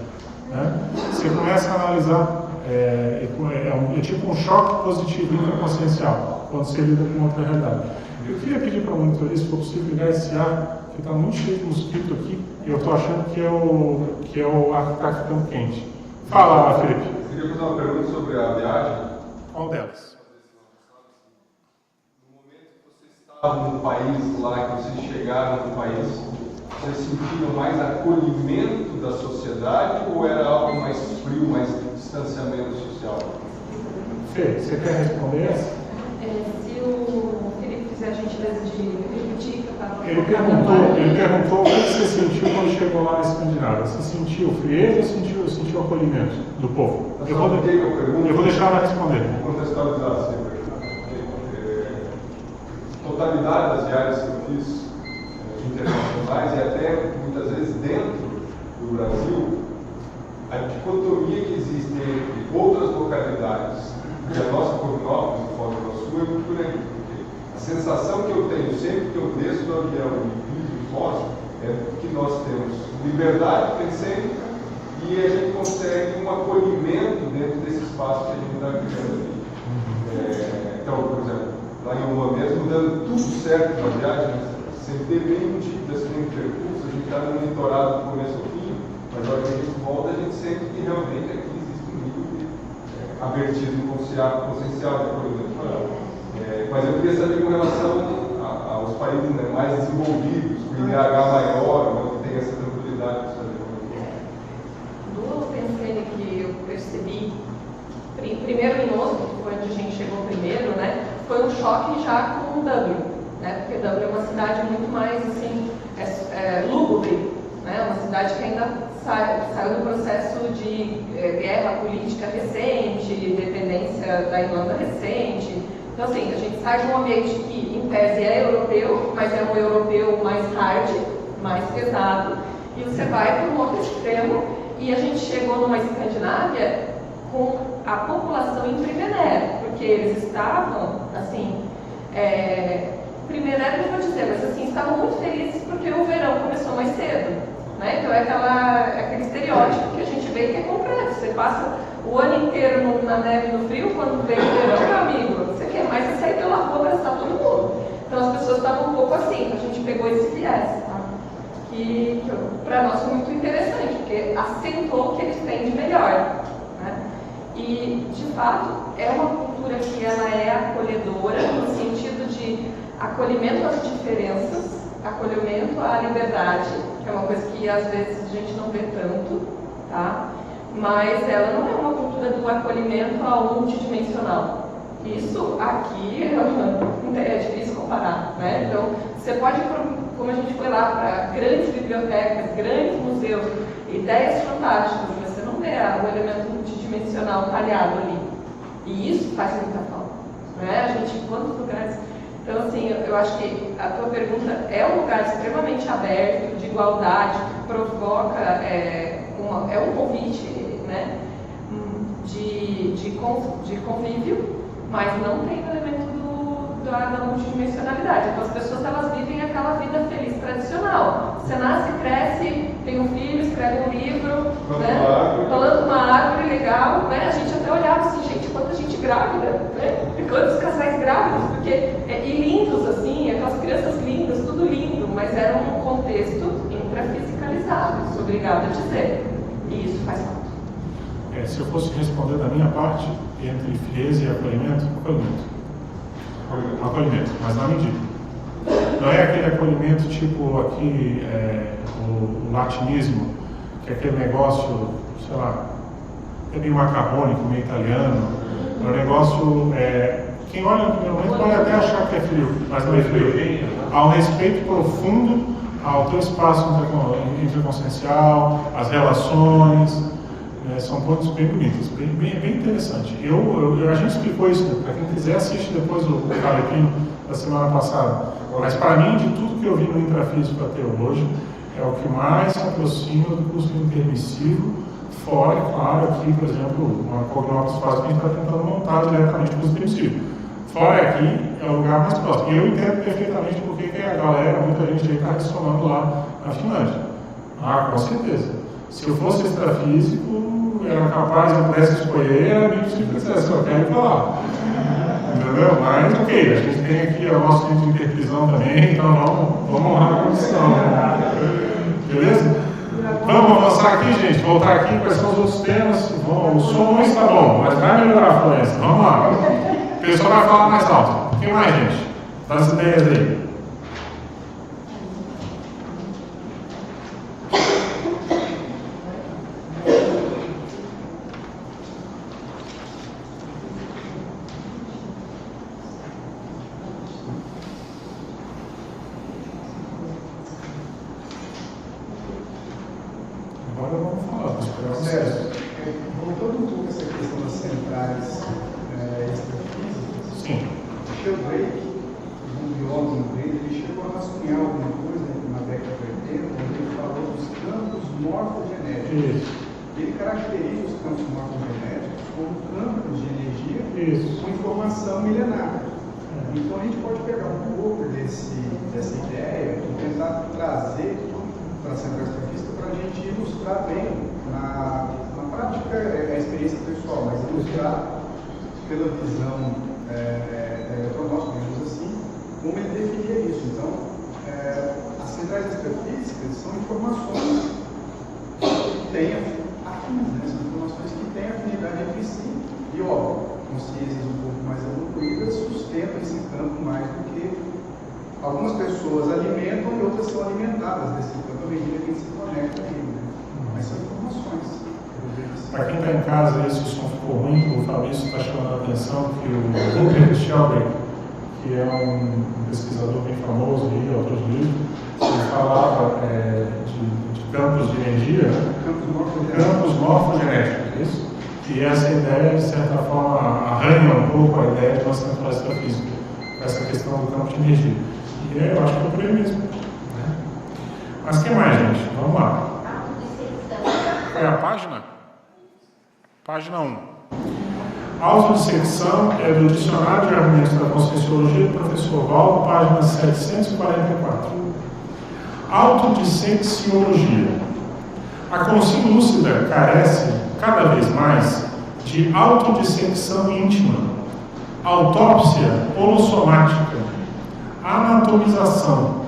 Né? Você começa a analisar, é tipo um choque positivo intraconsciencial, quando você lida com outra realidade. Eu queria pedir para o monitorista, se for possível, ligar esse ar, que está muito cheio de mosquito aqui, e eu estou achando que é o ar que está ficando quente. Fala, Felipe.
Eu queria fazer uma pergunta sobre a viagem.
Qual delas?
No momento que vocês estavam no país lá, que vocês chegaram no país, vocês sentiram mais acolhimento da sociedade ou era algo mais frio, mais distanciamento social?
Fê, você quer responder essa?
Se o Felipe fizer a gentileza de repetir, que eu estava...
Ele perguntou o que você sentiu quando chegou lá na Escandinávia. Você sentiu frieza ou sentiu acolhimento do povo? Eu vou deixar ela responder.
Vou contextualizar sempre. Totalidade das viagens que eu fiz internacionais e até muitas vezes dentro do Brasil, a dicotomia que existe entre outras localidades e a nossa Corvinópolis, do Foz do Iguaçu, é muito grande. A sensação que eu tenho sempre que eu desço do avião e piso em Foz é que nós temos liberdade, pensei, e a gente consegue um acolhimento dentro desse espaço que a gente está criando ali. Então, por exemplo, lá em uma mesmo, dando tudo certo na viagem, sem ter nenhum tipo de acidente de percurso, a gente está monitorado do começo ao fim, mas na hora que a gente volta, a gente sente que realmente aqui existe um nível de abertismo consciencial de acolhimento moral. Mas eu queria saber com relação aos países mais desenvolvidos, com IDH maior, onde tem essa tranquilidade de saber.
Do PNCN que eu percebi, primeiro em Oslo, que foi onde a gente chegou primeiro, né, foi um choque já com Dublin, né, porque Dublin é uma cidade muito mais assim, lúgubre, né, uma cidade que ainda saiu do processo de guerra política recente, dependência da Irlanda recente. Então, assim, a gente sai de um ambiente que, em tese, é europeu, mas é um europeu mais hard, mais pesado, e você vai para um outro extremo, e a gente chegou numa Escandinávia com a população em primeiro, porque eles estavam, assim, primeiro não vou dizer, mas assim, estavam muito felizes porque o verão começou mais cedo, né? Então é aquele estereótipo que a gente vê que é concreto. Você passa o ano inteiro na neve, no frio, quando vem o verão, meu amigo, você quer mais é sair pela rua, abraçar todo mundo. Então as pessoas estavam um pouco assim, a gente pegou esse viés, tá? Que para nós foi muito interessante, porque acentuou o que eles têm de melhor, né? E, de fato, é uma cultura que ela é acolhedora, no sentido de acolhimento às diferenças, acolhimento à liberdade, que é uma coisa que às vezes a gente não vê tanto, tá? Mas ela não é uma cultura do acolhimento ao multidimensional. Isso aqui é difícil comparar, né? Então, você pode, como a gente foi lá para grandes bibliotecas, grandes museus, ideias fantásticas, mas você não vê o elemento multidimensional talhado ali. E isso faz muita falta, né? A gente, em quantos lugares... Então, assim, eu acho que a tua pergunta é um lugar extremamente aberto, de igualdade, que provoca, um convite, né, de convívio, mas não tem o elemento da multidimensionalidade. Então, as pessoas, elas vivem aquela vida feliz tradicional. Você nasce, cresce, tem um filho, escreve um livro, né, planta uma árvore legal, né? A gente até olhava assim, gente, quanta gente grávida, né? E quantos casais grávidos, porque, e lindos, assim, aquelas crianças lindas, tudo lindo, mas era um contexto intrafisicalizado, sou obrigada a dizer. E isso faz parte.
Se eu fosse responder da minha parte, entre frieza e acolhimento, acolhimento, mas na medida. Não é aquele acolhimento tipo aqui, o latinismo, que é aquele negócio, sei lá, é meio macarrônico, meio italiano. É um negócio, quem olha no primeiro momento pode até achar que é frio, mas não é frio. Há um respeito profundo ao teu espaço interconsciencial, às relações. São pontos bem bonitos, bem interessante. A gente explicou isso, né? Para quem quiser, assiste depois o Calepino da semana passada. Mas para mim, de tudo que eu vi no intrafísico até hoje, é o que mais se aproxima do curso intermissivo Fora, claro, aqui, por exemplo, uma cognópolis fácil que a gente está tentando montar diretamente com os princípios. Fora aqui, é o lugar mais próximo. Eu entendo perfeitamente porque que a galera, muita gente aí está ressonando lá na Finlândia. Ah, com certeza. Se eu fosse extrafísico, era capaz, eu pudesse escolher, era meio simples, eu quero ir para lá. Entendeu? Mas, ok, a gente tem aqui o nosso centro de interprisão também, então vamos honrar a condição. Beleza? Vamos avançar aqui, gente. Voltar aqui, quais são os outros temas. O som não está bom, mas vai melhorar a fluência. Vamos lá. O pessoal vai falar mais alto. O que mais, gente? Dá as ideias aí.
Voltando um pouco essa questão das centrais extrafísicas, o Michel Drake, um biólogo inglês, ele chegou a rascunhar alguma coisa na década de 80, onde ele falou dos campos morfogenéticos. Ele caracteriza os campos morfogenéticos como campos de energia com informação milenar. Então a gente pode pegar um pouco dessa ideia e tentar trazer para a central extrafísica para a gente ilustrar bem na prática, a experiência pessoal, mas ilustrar pela visão eletrognóstica, digamos assim, como ele definia isso. Então, as centrais extrafísicas são informações que têm afinidade, são informações que têm afinidade entre si. E, óbvio, consciências um pouco mais evoluídas sustentam esse campo mais do que algumas pessoas alimentam e outras são alimentadas desse campo à medida que a gente se conecta a ele. Mas são informações.
Para quem está em casa, esse som ficou ruim, o Fabrício está chamando a atenção que o Rupert Sheldrake, que é um pesquisador bem famoso e autor de livro, ele falava de campos de energia, campos morfogenéticos, isso? E essa ideia, de certa forma, arranha um pouco a ideia de uma central extrafísica, essa questão do campo de energia. E eu acho que é por aí mesmo. Né? Mas o que mais, gente? Vamos lá. É a página? Página 1. Autodissecção é do Dicionário de Argumentos da Conscienciologia do professor Valdo, página 744. Autodissexiologia. A consciência lúcida carece, cada vez mais, de autodissecção íntima, autópsia holossomática, anatomização,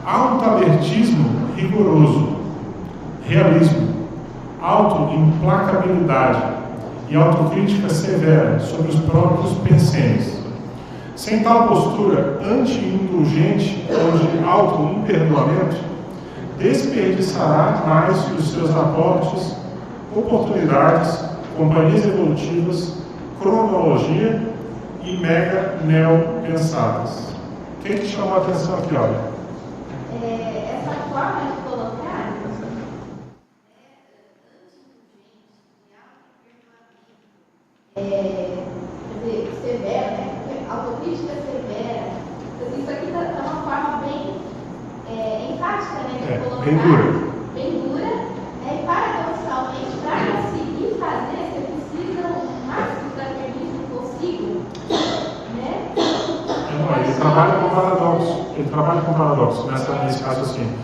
autoalertismo rigoroso, realismo, autoimplacabilidade e autocrítica severa sobre os próprios pensênios. Sem tal postura anti-indulgente ou de auto-imperdoamento, desperdiçará mais os seus aportes, oportunidades, companhias evolutivas, cronologia e mega neopensadas. Quem que chamou a atenção aqui, olha?
Essa forma de colocar severa, né? Autocrítica severa. Isso aqui está uma forma bem enfática, né? De colocar,
bem dura.
Bem dura. E paradoxalmente, para conseguir fazer, você precisa o máximo de aterrismo possível, né?
Ele trabalha com paradoxo nesse raciocínio.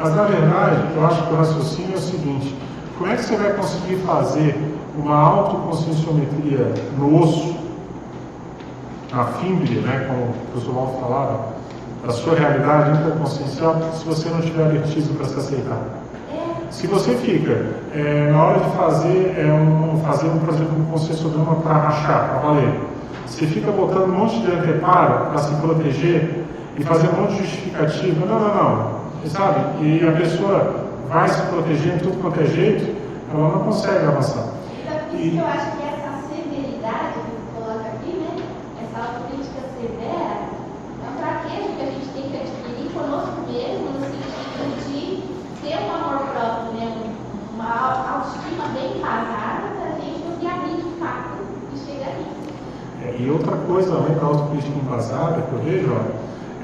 Mas, na verdade, eu acho que o raciocínio é o seguinte: como é que você vai conseguir fazer uma autoconscienciometria no osso, na fímbria, né, como o professor Valdo falava, da sua realidade interconsciencial, se você não tiver alertismo para se aceitar? Se você fica, na hora de fazer, por exemplo, um conscienciograma para rachar, para valer, você fica botando um monte de anteparo para se proteger e fazer um monte de justificativa, não, sabe? E a pessoa vai se protegendo de tudo quanto é jeito, ela não consegue avançar.
Então, por isso que eu acho que essa severidade que você coloca aqui, né? Essa autocrítica severa, é um traquejo que a gente tem que adquirir conosco mesmo, no sentido de ter um amor próprio, né? Uma autoestima bem embasada para a gente conseguir abrir de fato e chegar nisso.
E outra coisa, além da autocrítica embasada, que eu vejo,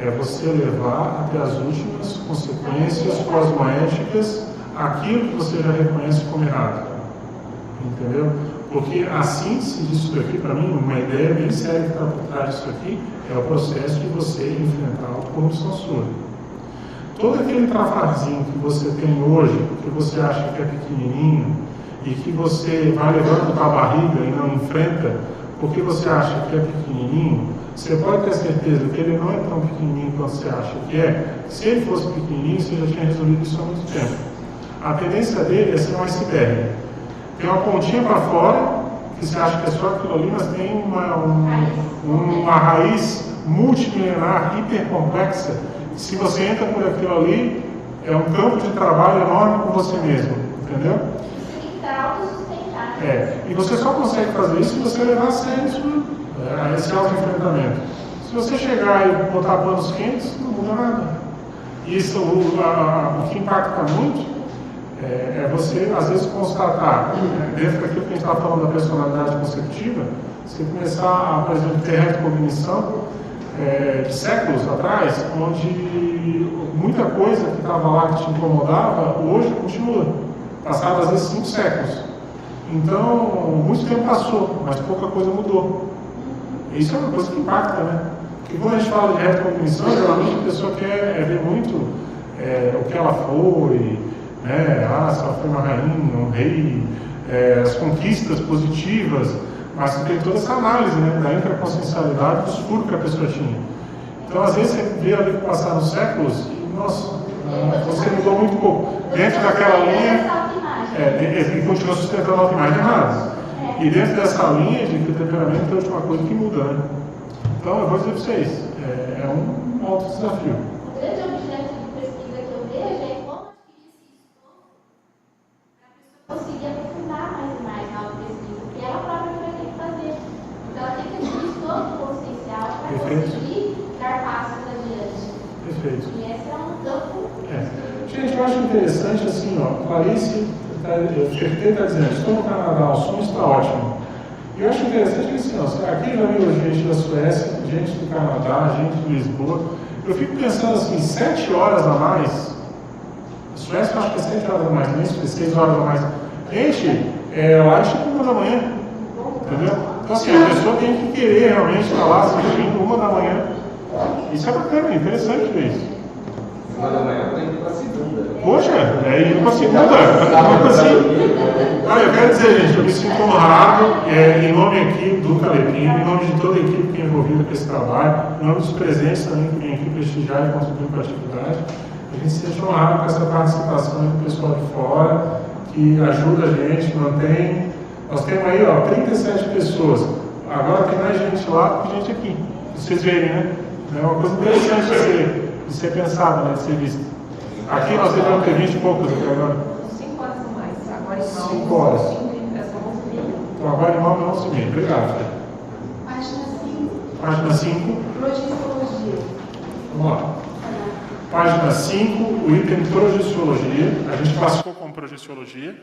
é você levar até as últimas consequências cosmoéticas aquilo que você já reconhece como errado. entendeu? Porque a síntese disso daqui, para mim, uma ideia bem séria que está por trás disso aqui, é o processo de você enfrentar a corrupção sua. Todo aquele trafazinho que você tem hoje, que você acha que é pequenininho, e que você vai levando com a barriga e não enfrenta, porque você acha que é pequenininho, você pode ter certeza que ele não é tão pequenininho quanto você acha que é. Se ele fosse pequenininho, você já tinha resolvido isso há muito tempo. A tendência dele é ser um iceberg. Tem uma pontinha para fora, que você acha que é só aquilo ali, mas tem uma raiz multimilenar, hipercomplexa. Se você entra por aquilo ali, é um campo de trabalho enorme com você mesmo, entendeu? E você só consegue fazer isso se você levar a sério esse auto-enfrentamento. Se você chegar e botar panos quentes, não muda nada. Isso, o que impacta muito é você, às vezes, constatar, dentro daquilo que a gente estava falando da personalidade consecutiva, você começar a, por exemplo, ter retrocognição de séculos atrás, onde muita coisa que estava lá que te incomodava, hoje continua. Passaram, às vezes, 5 séculos. Então, muito tempo passou, mas pouca coisa mudou. Isso é uma coisa que impacta, né? Porque quando a gente fala de retrocognição, geralmente a pessoa quer ver muito o que ela foi, né? Se ela foi uma rainha, um rei, as conquistas positivas, mas tem toda essa análise, né? Da intraconsciencialidade, dos furos que a pessoa tinha. Então, às vezes, você vê ali que passaram séculos e, nossa, você mudou muito pouco. Dentro daquela linha... e continua sustentando a autoimagem errada. E dentro dessa linha de temperamento tem uma coisa que muda, né? Então, eu vou dizer para vocês, é um alto desafio.
O grande objeto de pesquisa que eu vejo é como adquirir esse estudo para a pessoa conseguir aprofundar mais e mais na auto-pesquisa, que ela própria vai ter que fazer. Então, ela tem que adquirir todo o potencial para conseguir dar passos adiante.
Perfeito.
E esse é um campo.
Gente, eu acho interessante assim, Clarice. O Fertê está dizendo, estou no Canadá, o som está ótimo. E eu acho interessante que assim, aqui já viu gente da Suécia, gente do Canadá, gente de Lisboa. Eu fico pensando assim, 7 horas a mais. A Suécia eu acho que é 7 horas a mais, nem 6 horas a mais. Gente, lá é tipo 1 da manhã. Entendeu? Então assim, a pessoa tem que querer realmente estar lá, assistindo 1 da manhã. Isso é bacana, é interessante ver isso.
1 da manhã para ir para a segunda.
Poxa, ir para a segunda. Olha, eu quero dizer, gente, eu me sinto honrado, em nome aqui do Calepim, em nome de toda a equipe que é envolvida com esse trabalho, em nome dos presentes também que vêm aqui prestigiar e contribuir com a atividade. A gente se sente honrado com essa participação do pessoal de fora, que ajuda a gente, mantém. Nós temos aí, 37 pessoas. Agora tem mais gente lá do que gente aqui. Vocês verem, né? É uma coisa interessante de ser pensado, né? De ser visto. Aqui nós devemos ter 20 e poucos até agora.
5 horas ou mais. Agora em mão.
5 horas.
5 impressão 11h30.
Então agora em mão é 11h30. Obrigado.
Página 5.
Página 5.
Projeciologia.
Vamos lá. Página 5, o item projeciologia. A gente classificou como projeciologia,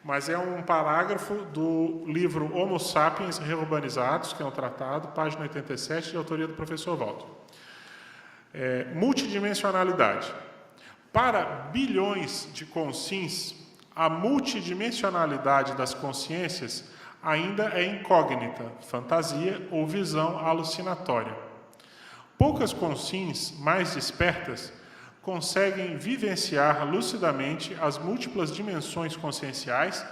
mas é um parágrafo do livro Homo Sapiens Reurbanizados, que é um tratado, página 87, de autoria do professor Walter. Multidimensionalidade. Para bilhões de consciências, a multidimensionalidade das consciências ainda é incógnita, fantasia ou visão alucinatória. Poucas consciências mais despertas conseguem vivenciar lucidamente as múltiplas dimensões conscienciais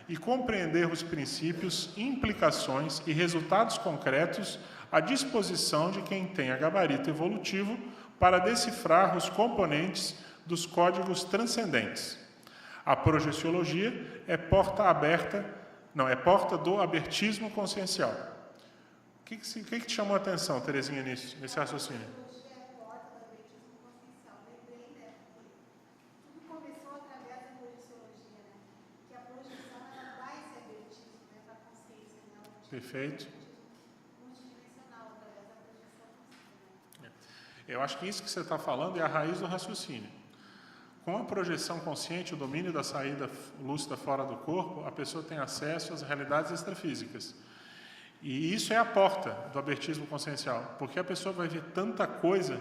e compreender os princípios, implicações e resultados concretos à disposição de quem tenha gabarito evolutivo para decifrar os componentes dos códigos transcendentes. A projeciologia é porta do abertismo consciencial. O que te chamou a atenção, Terezinha, nesse raciocínio? Perfeito. Eu acho que isso que você está falando é a raiz do raciocínio. Com a projeção consciente, o domínio da saída lúcida fora do corpo, a pessoa tem acesso às realidades extrafísicas. E isso é a porta do abertismo consciencial, porque a pessoa vai ver tanta coisa,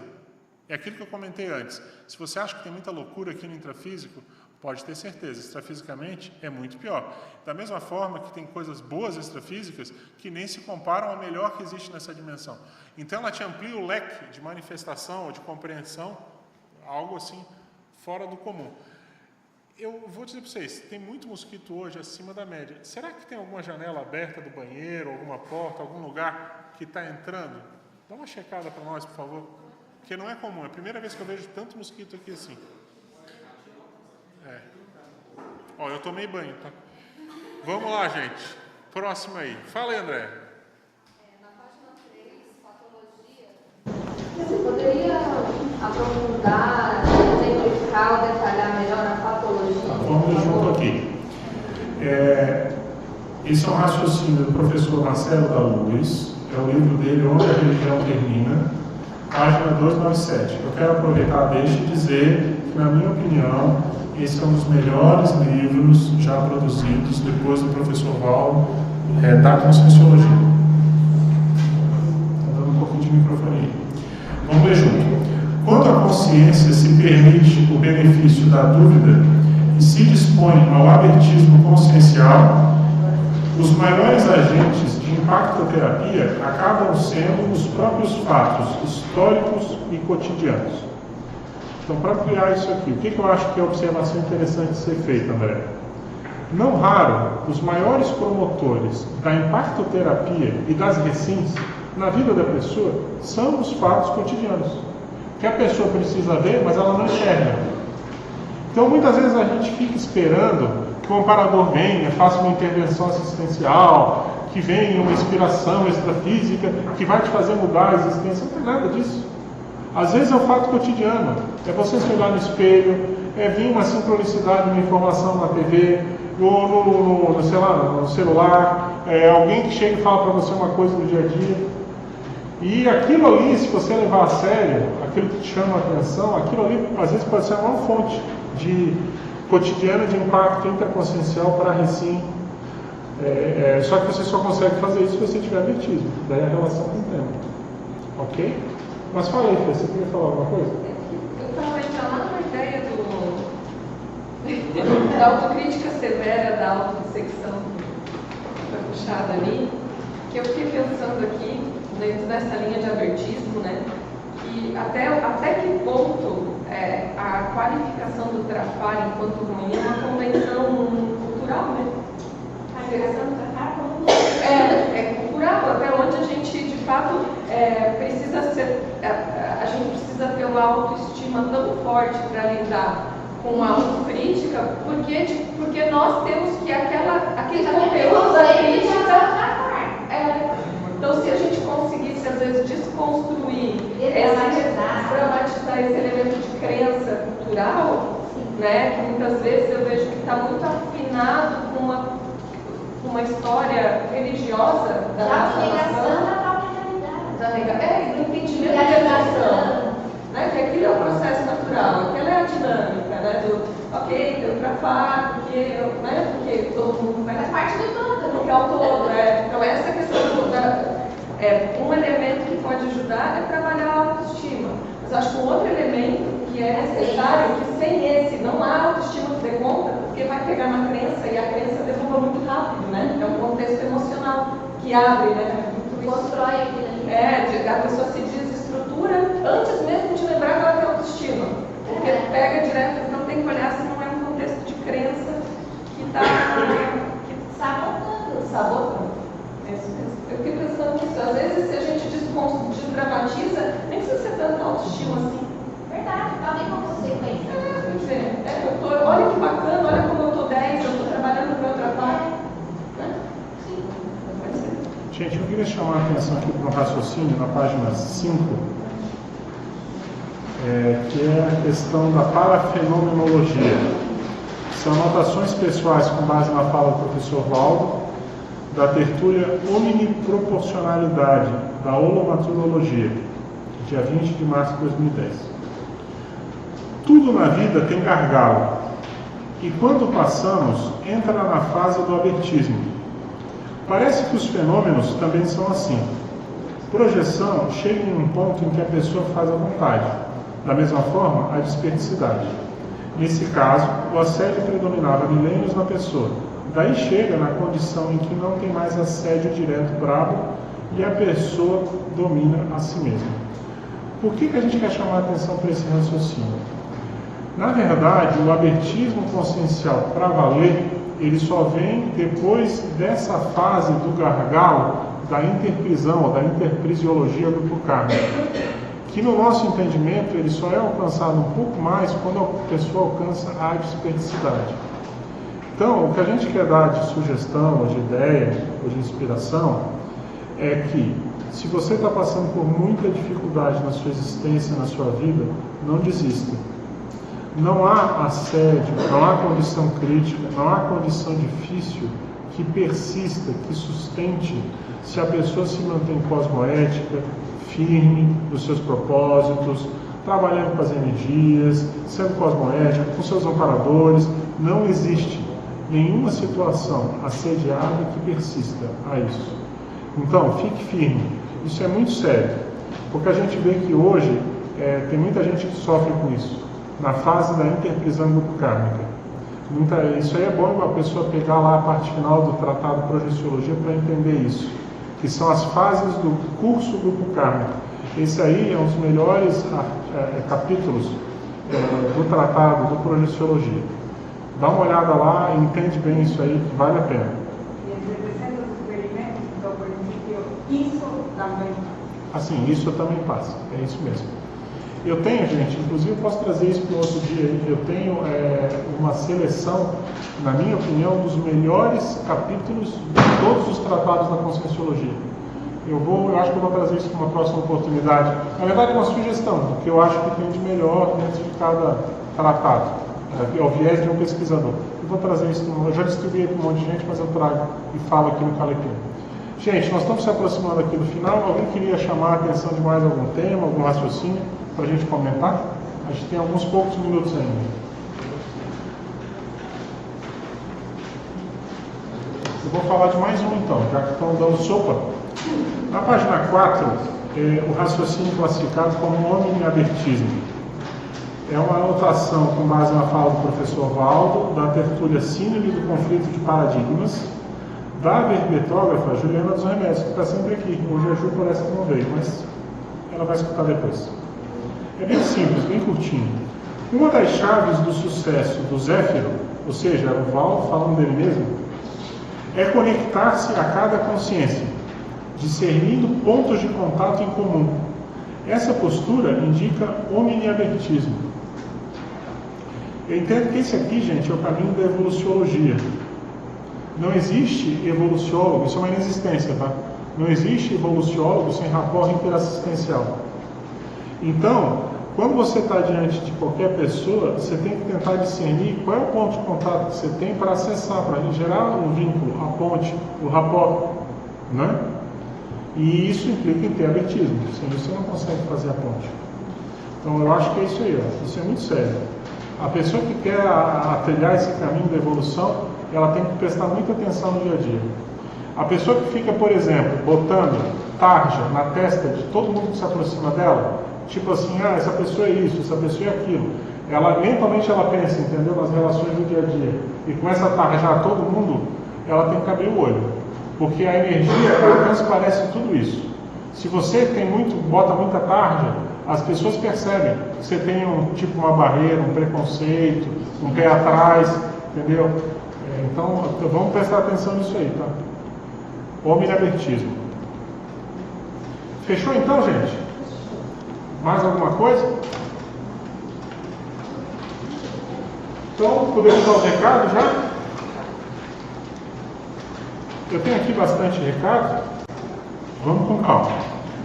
é aquilo que eu comentei antes. Se você acha que tem muita loucura aqui no intrafísico, Pode ter certeza, extrafisicamente é muito pior. Da mesma forma que tem coisas boas extrafísicas que nem se comparam ao melhor que existe nessa dimensão. Então ela te amplia o leque de manifestação ou de compreensão, algo assim fora do comum. Eu vou dizer para vocês, tem muito mosquito hoje acima da média. Será que tem alguma janela aberta do banheiro, alguma porta, algum lugar que está entrando? Dá uma checada para nós, por favor. Porque não é comum, é a primeira vez que eu vejo tanto mosquito aqui assim. Ó, eu tomei banho, tá? Vamos lá, gente. Próximo aí. Fala aí, André.
Na página 3, patologia. Você poderia aprofundar, exemplificar ou detalhar melhor a patologia?
Vamos junto aqui. Esse é um raciocínio do professor Marcelo da Luz. É o livro dele, Onde a Religião Termina, página 297. Eu quero aproveitar, deixa e dizer que, na minha opinião, esse é um dos melhores livros já produzidos depois do professor Val da Conscienciologia. Está dando um pouquinho de microfone aí. Vamos ler junto. Quando a consciência se permite o benefício da dúvida e se dispõe ao abertismo consciencial, os maiores agentes de impactoterapia acabam sendo os próprios fatos históricos e cotidianos. Então, para criar isso aqui, o que eu acho que é observação interessante de ser feita, André? Não raro, os maiores promotores da impactoterapia e das recins na vida da pessoa são os fatos cotidianos, que a pessoa precisa ver, mas ela não enxerga. Então, muitas vezes a gente fica esperando que o amparador venha, faça uma intervenção assistencial, que venha uma inspiração extrafísica, que vai te fazer mudar a existência. Não tem nada disso. Às vezes é o fato cotidiano, é você se olhar no espelho, é vir uma sincronicidade, uma informação na TV, no celular, alguém que chega e fala para você uma coisa no dia a dia. E aquilo ali, se você levar a sério, aquilo que te chama a atenção, aquilo ali às vezes pode ser uma fonte de cotidiana de impacto interconsciencial para a recim. Só que você só consegue fazer isso se você tiver abertismo, daí a relação com o tema. Ok? Mas fala aí, Fê, você queria falar alguma coisa?
Eu estava entrando na ideia da autocrítica severa, da autodissecção que foi puxada ali, que eu fiquei pensando aqui, dentro dessa linha de abertismo, né, que até que ponto a qualificação do Trafar enquanto ruim é uma convenção cultural, né?
A qualificação do Trafar como
é cultural, até onde a gente, de fato, precisa ser, a gente precisa ter uma autoestima tão forte para lidar com a autocrítica, porque nós temos que aquele conteúdo da crítica. Então, se a gente conseguisse, às vezes, desconstruir, dramatizar esse elemento de crença cultural, né, que muitas vezes eu vejo que está muito afinado com uma história religiosa da nossa nação, do entendimento da educação, né, que aquilo é um processo natural, aquela é a dinâmica, né, tem o Trafar, porque todo mundo faz parte do todo, porque é o todo, Então essa questão um elemento que pode ajudar é trabalhar a autoestima. Mas acho que um outro elemento que é necessário, que sem esse não há autoestima que dê conta, porque vai pegar uma crença e a crença derruba muito rápido, né? É um contexto emocional que abre, né?
Constrói aquilo ali.
A pessoa se desestrutura antes mesmo de lembrar que ela tem autoestima. Porque pega direto, então tem que olhar se não é um contexto de crença que está sabotando. Eu fiquei pensando nisso. Às vezes, se a gente desdramatiza, nem precisa ser tanta autoestima assim.
Verdade, tá bem com consequência.
Olha que bacana, olha como eu estou 10, eu estou trabalhando para outra parte.
Sim.
Gente, eu queria chamar a atenção aqui para um raciocínio na página 5, que é a questão da parafenomenologia. São anotações pessoais com base na fala do professor Valdo, da tertúlia Omniproporcionalidade, da Holomaturologia, dia 20 de março de 2010. Tudo na vida tem gargalo, e quando passamos, entra na fase do abertismo. Parece que os fenômenos também são assim. Projeção chega em um ponto em que a pessoa faz a vontade, da mesma forma a desperdicidade. Nesse caso, o assédio predominava milênios na pessoa. Daí chega na condição em que não tem mais assédio direto brabo e a pessoa domina a si mesma. Por que a gente quer chamar a atenção para esse raciocínio? Na verdade, o abertismo consciencial para valer, ele só vem depois dessa fase do gargalo da interprisão, ou da interprisiologia grupo kármico, que no nosso entendimento ele só é alcançado um pouco mais quando a pessoa alcança a dispersidade. Então, o que a gente quer dar de sugestão, ou de ideia, ou de inspiração, é que se você está passando por muita dificuldade na sua existência, na sua vida, não desista. Não há assédio, não há condição crítica, não há condição difícil que persista, que sustente, se a pessoa se mantém cosmoética, firme nos seus propósitos, trabalhando com as energias, sendo cosmoética, com seus amparadores. Não existe nenhuma situação assediada que persista a isso. Então, fique firme. Isso é muito sério, porque a gente vê que hoje tem muita gente que sofre com isso, na fase da interprisão grupo kármica. Isso aí é bom uma pessoa pegar lá a parte final do Tratado de Projeciologia para entender isso, que são as fases do curso grupo kármico. Esse aí é um dos melhores capítulos do Tratado de Projeciologia. Dá uma olhada lá e entende bem isso aí, que vale a pena.
Isso também.
Assim, isso também passa, é isso mesmo. Eu tenho, gente, inclusive eu posso trazer isso para um outro dia aí, eu tenho uma seleção, na minha opinião, dos melhores capítulos de todos os tratados da Conscienciologia. Eu acho que eu vou trazer isso para uma próxima oportunidade. Na verdade é uma sugestão, porque eu acho que tem de melhor dentro de cada tratado. É o viés de um pesquisador. Eu vou trazer isso, eu já distribuí para um monte de gente, mas eu trago e falo aqui no Calepino. Gente, nós estamos se aproximando aqui do final. Alguém queria chamar a atenção de mais algum tema, algum raciocínio para a gente comentar? A gente tem alguns poucos minutos ainda. Eu vou falar de mais um então, já que estão dando sopa. Na página 4, o raciocínio classificado como omniabertismo. É uma anotação com base na fala do professor Valdo, da tertúlia Sínodo do Conflito de Paradigmas, da verbetógrafa Juliana dos Remédios, que está sempre aqui. Hoje a Ju parece que não veio, mas ela vai escutar depois. É bem simples, bem curtinho. Uma das chaves do sucesso do Zéfiro, ou seja, o Valdo falando dele mesmo, é conectar-se a cada consciência, discernindo pontos de contato em comum. Essa postura indica omniabertismo. Eu entendo que esse aqui, gente, é o caminho da evoluciologia. Não existe evoluciólogo, isso é uma inexistência, tá? Não existe evoluciólogo sem rapport interassistencial. Então, quando você está diante de qualquer pessoa, você tem que tentar discernir qual é o ponto de contato que você tem para acessar, para gerar um vínculo, a ponte, o rapport, né? E isso implica em ter abertismo, sem isso você não consegue fazer a ponte. Então eu acho que é isso aí, ó. Isso é muito sério. A pessoa que quer trilhar esse caminho da evolução, ela tem que prestar muita atenção no dia a dia. A pessoa que fica, por exemplo, botando tarja na testa de todo mundo que se aproxima dela, tipo assim, essa pessoa é isso, essa pessoa é aquilo. Ela mentalmente ela pensa, entendeu? Nas relações do dia a dia. E começa a tarjar todo mundo, ela tem que abrir o olho. Porque a energia, ela transparece tudo isso. Se você bota muita tarja, as pessoas percebem que você tem uma barreira, um preconceito, um pé atrás, entendeu? Então, vamos prestar atenção nisso aí, tá? Omniabertismo. Fechou então, gente? Mais alguma coisa? Então, podemos dar o recado já? Eu tenho aqui bastante recado. Vamos com calma.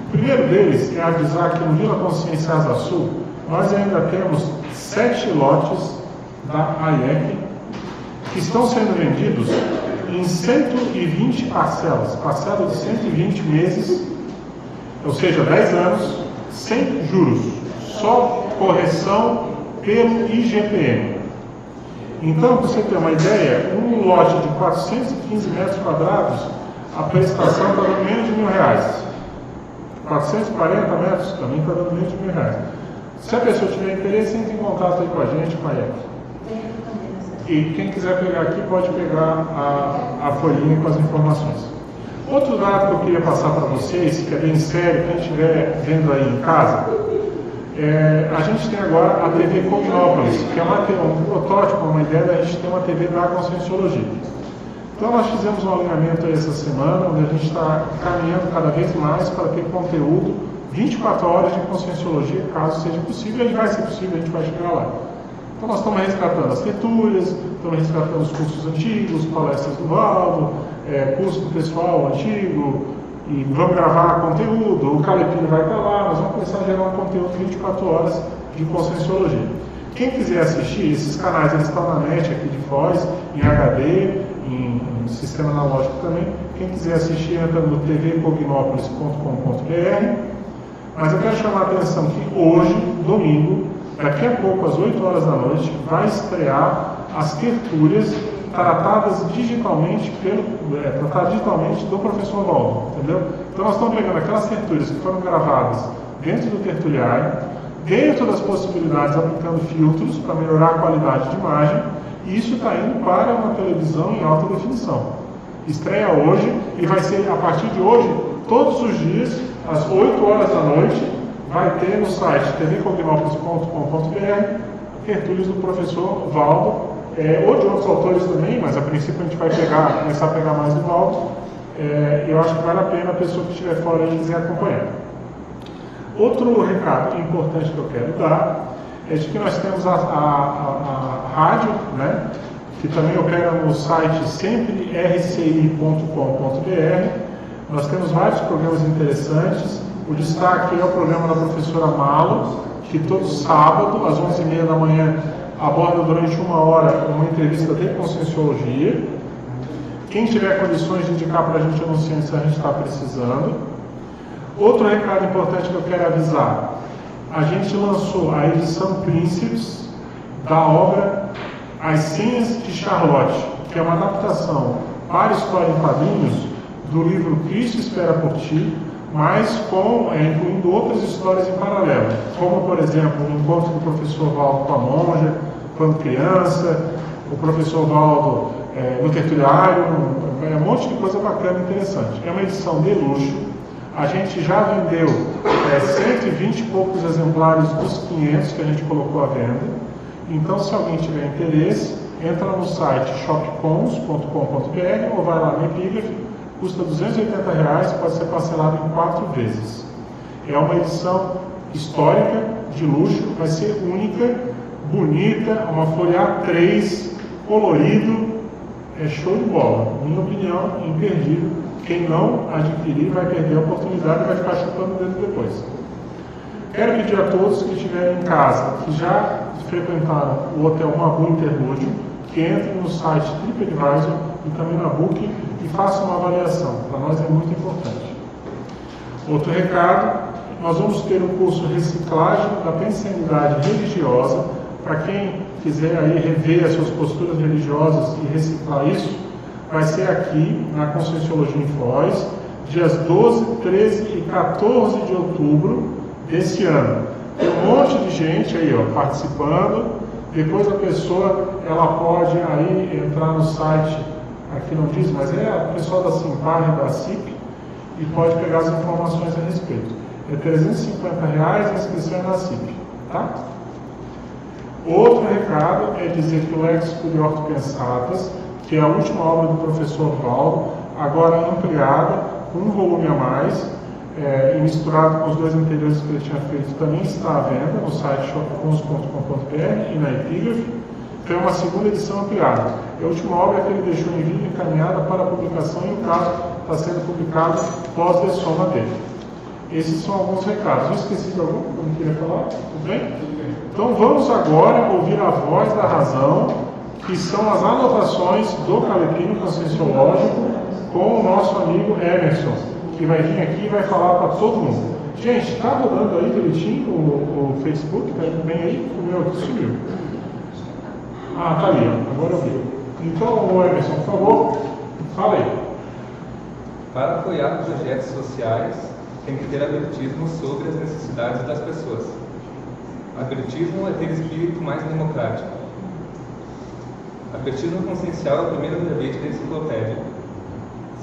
O primeiro deles é avisar que no Vila Consciência Asa Sul, nós ainda temos 7 lotes da AIEC que estão sendo vendidos em 120 parcelas de 120 meses, ou seja, 10 anos, sem juros, só correção pelo IGPM. Então, para você ter uma ideia, um lote de 415 metros quadrados, a prestação está dando menos de R$1.000. 440 metros também está dando menos de R$1.000. Se a pessoa tiver interesse, entre em contato aí com a gente, com a IEC. E quem quiser pegar aqui pode pegar a folhinha com as informações. Outro dado que eu queria passar para vocês, que é bem sério, quem estiver vendo aí em casa, a gente tem agora a TV Cognópolis, que é um protótipo, uma ideia da gente ter uma TV da Conscienciologia. Então nós fizemos um alinhamento aí essa semana, onde a gente está caminhando cada vez mais para ter conteúdo 24 horas de Conscienciologia, caso seja possível, e vai ser possível, a gente vai chegar lá. Então nós estamos resgatando as tertúlias, estamos resgatando os cursos antigos, palestras do Valdo, curso do pessoal antigo, e vamos gravar conteúdo, o Calepino vai estar lá, nós vamos começar a gerar um conteúdo 24 horas de Conscienciologia. Quem quiser assistir, esses canais eles estão na net aqui de Foz, em HD, em sistema analógico também. Quem quiser assistir entra no tvcognópolis.com.br. Mas eu quero chamar a atenção que hoje, domingo, daqui a pouco, às 8 horas da noite, vai estrear as tertúlias tratadas digitalmente do professor Valdo, entendeu? Então nós estamos pegando aquelas tertúlias que foram gravadas dentro do tertuliário, dentro das possibilidades aplicando filtros para melhorar a qualidade de imagem, e isso está indo para uma televisão em alta definição. Estreia hoje e vai ser, a partir de hoje, todos os dias, às 8 horas da noite, vai ter no site tvcognópolis.com.br tertúlias do professor Valdo, ou de outros autores também, mas a princípio a gente vai começar a pegar mais do Valdo. Eu acho que vale a pena a pessoa que estiver fora e quiser acompanhar. Outro recado importante que eu quero dar é de que nós temos a rádio, né, que também opera no site semprerci.com.br. Nós temos vários programas interessantes. O destaque é o programa da professora Malo, que todo sábado, às 11h30 da manhã, aborda durante 1 hora uma entrevista de Conscienciologia. Quem tiver condições de indicar para a gente anunciantes, a gente está precisando. Outro recado importante que eu quero avisar: a gente lançou a edição Príncipes da obra As Senhas de Charlotte, que é uma adaptação para história em quadrinhos do livro Cristo Espera por Ti, mas incluindo outras histórias em paralelo, como, por exemplo, o encontro do professor Valdo com a monja, quando criança, o professor Valdo no tertuliário, um monte de coisa bacana e interessante. É uma edição de luxo. A gente já vendeu 120 e poucos exemplares dos 500 que a gente colocou à venda. Então, se alguém tiver interesse, entra no site shopcons.com.br ou vai lá na Epígrafe. Custa R$280, pode ser parcelado em 4 vezes. É uma edição histórica, de luxo, vai ser única, bonita, uma folha A3, colorido, show de bola. Minha opinião, imperdível. Quem não adquirir vai perder a oportunidade e vai ficar chupando o dedo depois. Quero pedir a todos que estiverem em casa, que já frequentaram o Hotel Mabu Interlúdio, que entrem no site TripAdvisor e também na Booking e façam uma avaliação. Para nós é muito importante. Outro recado: nós vamos ter o curso Reciclagem da Pensanidade Religiosa. Para quem quiser aí rever as suas posturas religiosas e reciclar isso, vai ser aqui na Conscienciologia em Foz, dias 12, 13 e 14 de outubro desse ano. Tem um monte de gente aí participando. Depois a pessoa ela pode aí entrar no site, aqui não diz, mas é o pessoal da Simpar e da CIP, e pode pegar as informações a respeito. É R$350 a inscrição na CIP, tá? Outro recado é dizer que o Léxico de Ortopensatas, que é a última obra do professor Valdo, agora ampliada, com um volume a mais, e misturado com os 2 anteriores que ele tinha feito, também está à venda no site shopcons.com.br e na Epígrafe. Tem uma segunda edição ampliada. A última obra que ele deixou em vídeo encaminhada para a publicação, e o caso está sendo publicado pós-dessoma dele. Esses são alguns recados. Eu esqueci de algum que eu não queria falar? Tudo bem? Então vamos agora ouvir a voz da razão, que são as anotações do Calepino Conscienciológico com o nosso amigo Emerson, que vai vir aqui e vai falar para todo mundo. Gente, está rodando aí direitinho o Facebook? Está bem aí? O meu aqui sumiu. Ah, tá ali, agora eu vi. Então, Emerson, por favor, fala aí.
Para apoiar projetos sociais, tem que ter abertismo sobre as necessidades das pessoas. Abertismo é ter espírito mais democrático. Abertismo consciencial é o primeiro verbete da enciclopédia.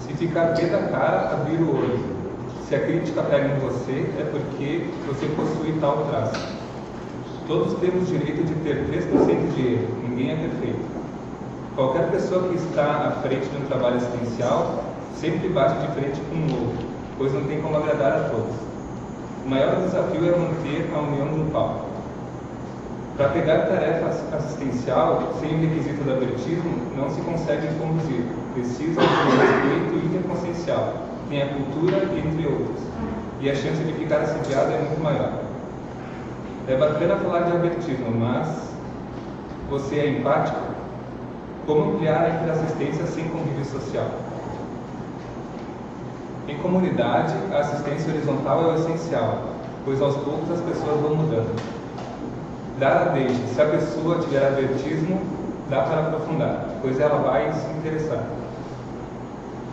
Se ficar pé da cara, abrir o olho. Se a crítica pega em você, é porque você possui tal traço. Todos temos direito de ter 3% de erro, ninguém é perfeito. Qualquer pessoa que está à frente de um trabalho assistencial sempre bate de frente com um outro, pois não tem como agradar a todos. O maior desafio é manter a união grupal. Para pegar tarefa assistencial sem o requisito do abertismo, não se consegue conduzir. Precisa de respeito interconsciencial, tem a cultura, entre outros. E a chance de ficar assediado é muito maior. É bacana falar de abertismo, mas você é empático? Como ampliar a interassistência sem convívio social? Em comunidade, a assistência horizontal é o essencial, pois aos poucos as pessoas vão mudando. Dar a deixa. Se a pessoa tiver abertismo, dá para aprofundar, pois ela vai se interessar.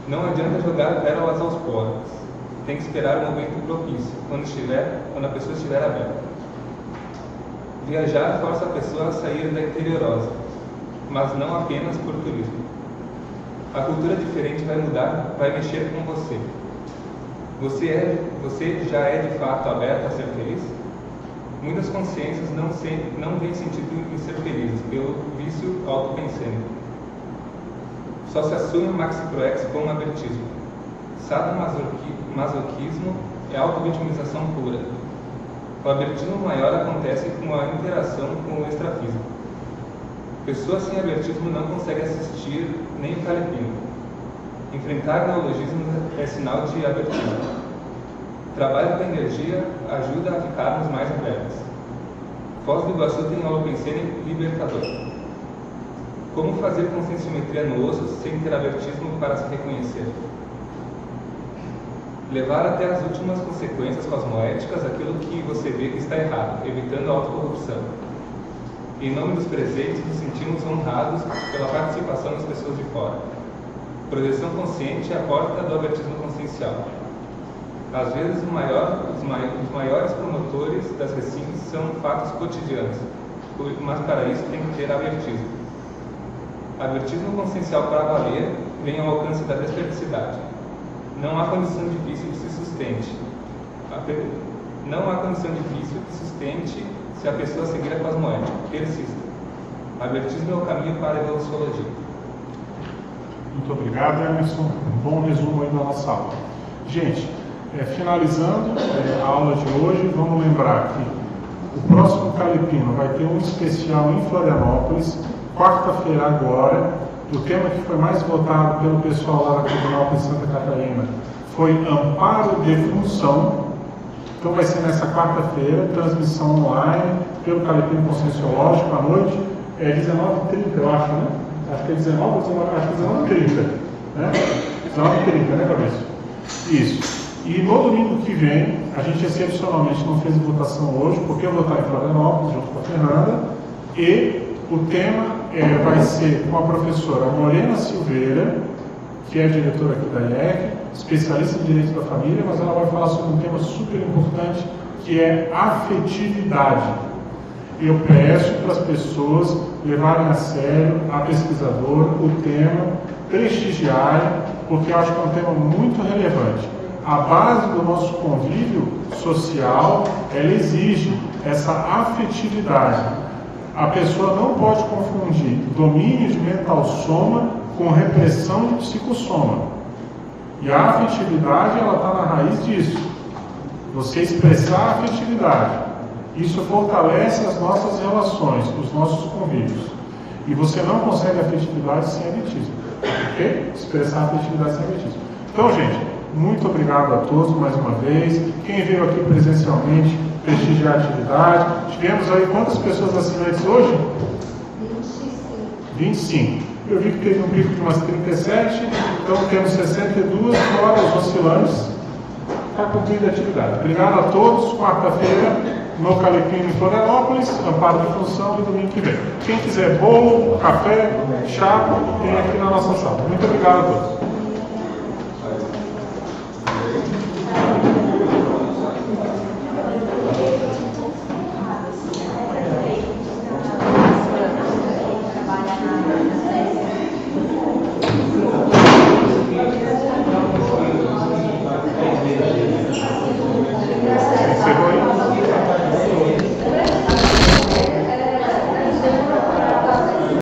Não adianta jogar pérolas aos porcos. Tem que esperar o momento propício, quando a pessoa estiver aberta. Viajar força a pessoa a sair da interiorosa, mas não apenas por turismo. A cultura diferente vai mudar, vai mexer com você. Você já é de fato aberto a ser feliz? Muitas consciências não veem sentido em ser felizes, pelo vício autopensênico. Só se assume o Maxi-Proex como abertismo. Sadomasoquismo é auto-vitimização pura. O abertismo maior acontece com a interação com o extrafísico. Pessoas sem abertismo não conseguem assistir nem o calepino. Enfrentar neologismo é sinal de abertismo. Trabalho com energia ajuda a ficarmos mais abertos. Foz do Iguaçu tem holopensene libertador. Como fazer conscienciometria no osso sem ter abertismo para se reconhecer? Levar até as últimas consequências cosmoéticas aquilo que você vê que está errado, evitando a autocorrupção. Em nome dos presentes, nos sentimos honrados pela participação das pessoas de fora. Projeção consciente é a porta do abertismo consciencial. Às vezes, os maiores promotores das recintas são fatos cotidianos, mas para isso tem que ter abertismo. Abertismo consciencial para valer vem ao alcance da desperdicidade. Não há condição difícil que se sustente. Não há condição difícil que sustente se a pessoa seguir a cosmoética. Persista. Abertismo é o caminho para a evoluciologia.
Muito obrigado, Emerson. Um bom resumo aí da nossa aula. Gente, finalizando a aula de hoje, vamos lembrar que o próximo Calepino vai ter um especial em Florianópolis, quarta-feira agora. O tema que foi mais votado pelo pessoal lá da Comunidade de Santa Catarina foi Amparo de Função. Então vai ser nessa quarta-feira, transmissão online pelo Calepino Conscienciológico à noite, 19h30, eu acho, né? Acho que é 19 ou 19, acho que é 19h30, né? 19h30, né, Fabrício? Isso. E no domingo que vem, a gente excepcionalmente não fez votação hoje, porque eu vou estar em Florianópolis junto com a Fernanda, e o tema vai ser com a professora Morena Silveira, que é diretora aqui da IEC, especialista em direito da família, mas ela vai falar sobre um tema super importante, que é afetividade. Eu peço para as pessoas levarem a sério a pesquisadora, o tema, prestigiarem, porque eu acho que é um tema muito relevante. A base do nosso convívio social, ela exige essa afetividade. A pessoa não pode confundir domínio de mental soma com repressão de psicossoma. E a afetividade, ela está na raiz disso. Você expressar a afetividade. Isso fortalece as nossas relações, os nossos convívios. E você não consegue afetividade sem abetismo. Ok? Expressar a afetividade sem abetismo. Então, gente, muito obrigado a todos mais uma vez. Quem veio aqui presencialmente, prestigiar a atividade. Tivemos aí quantas pessoas assinantes hoje? 25. Eu vi que teve um pico de umas 37, então temos 62 horas oscilantes para cumprir a atividade. Obrigado a todos. Quarta-feira, no Calepino em Florianópolis, Amparo de Função e domingo que vem. Quem quiser bolo, café, chá, tem aqui na nossa sala. Muito obrigado a todos.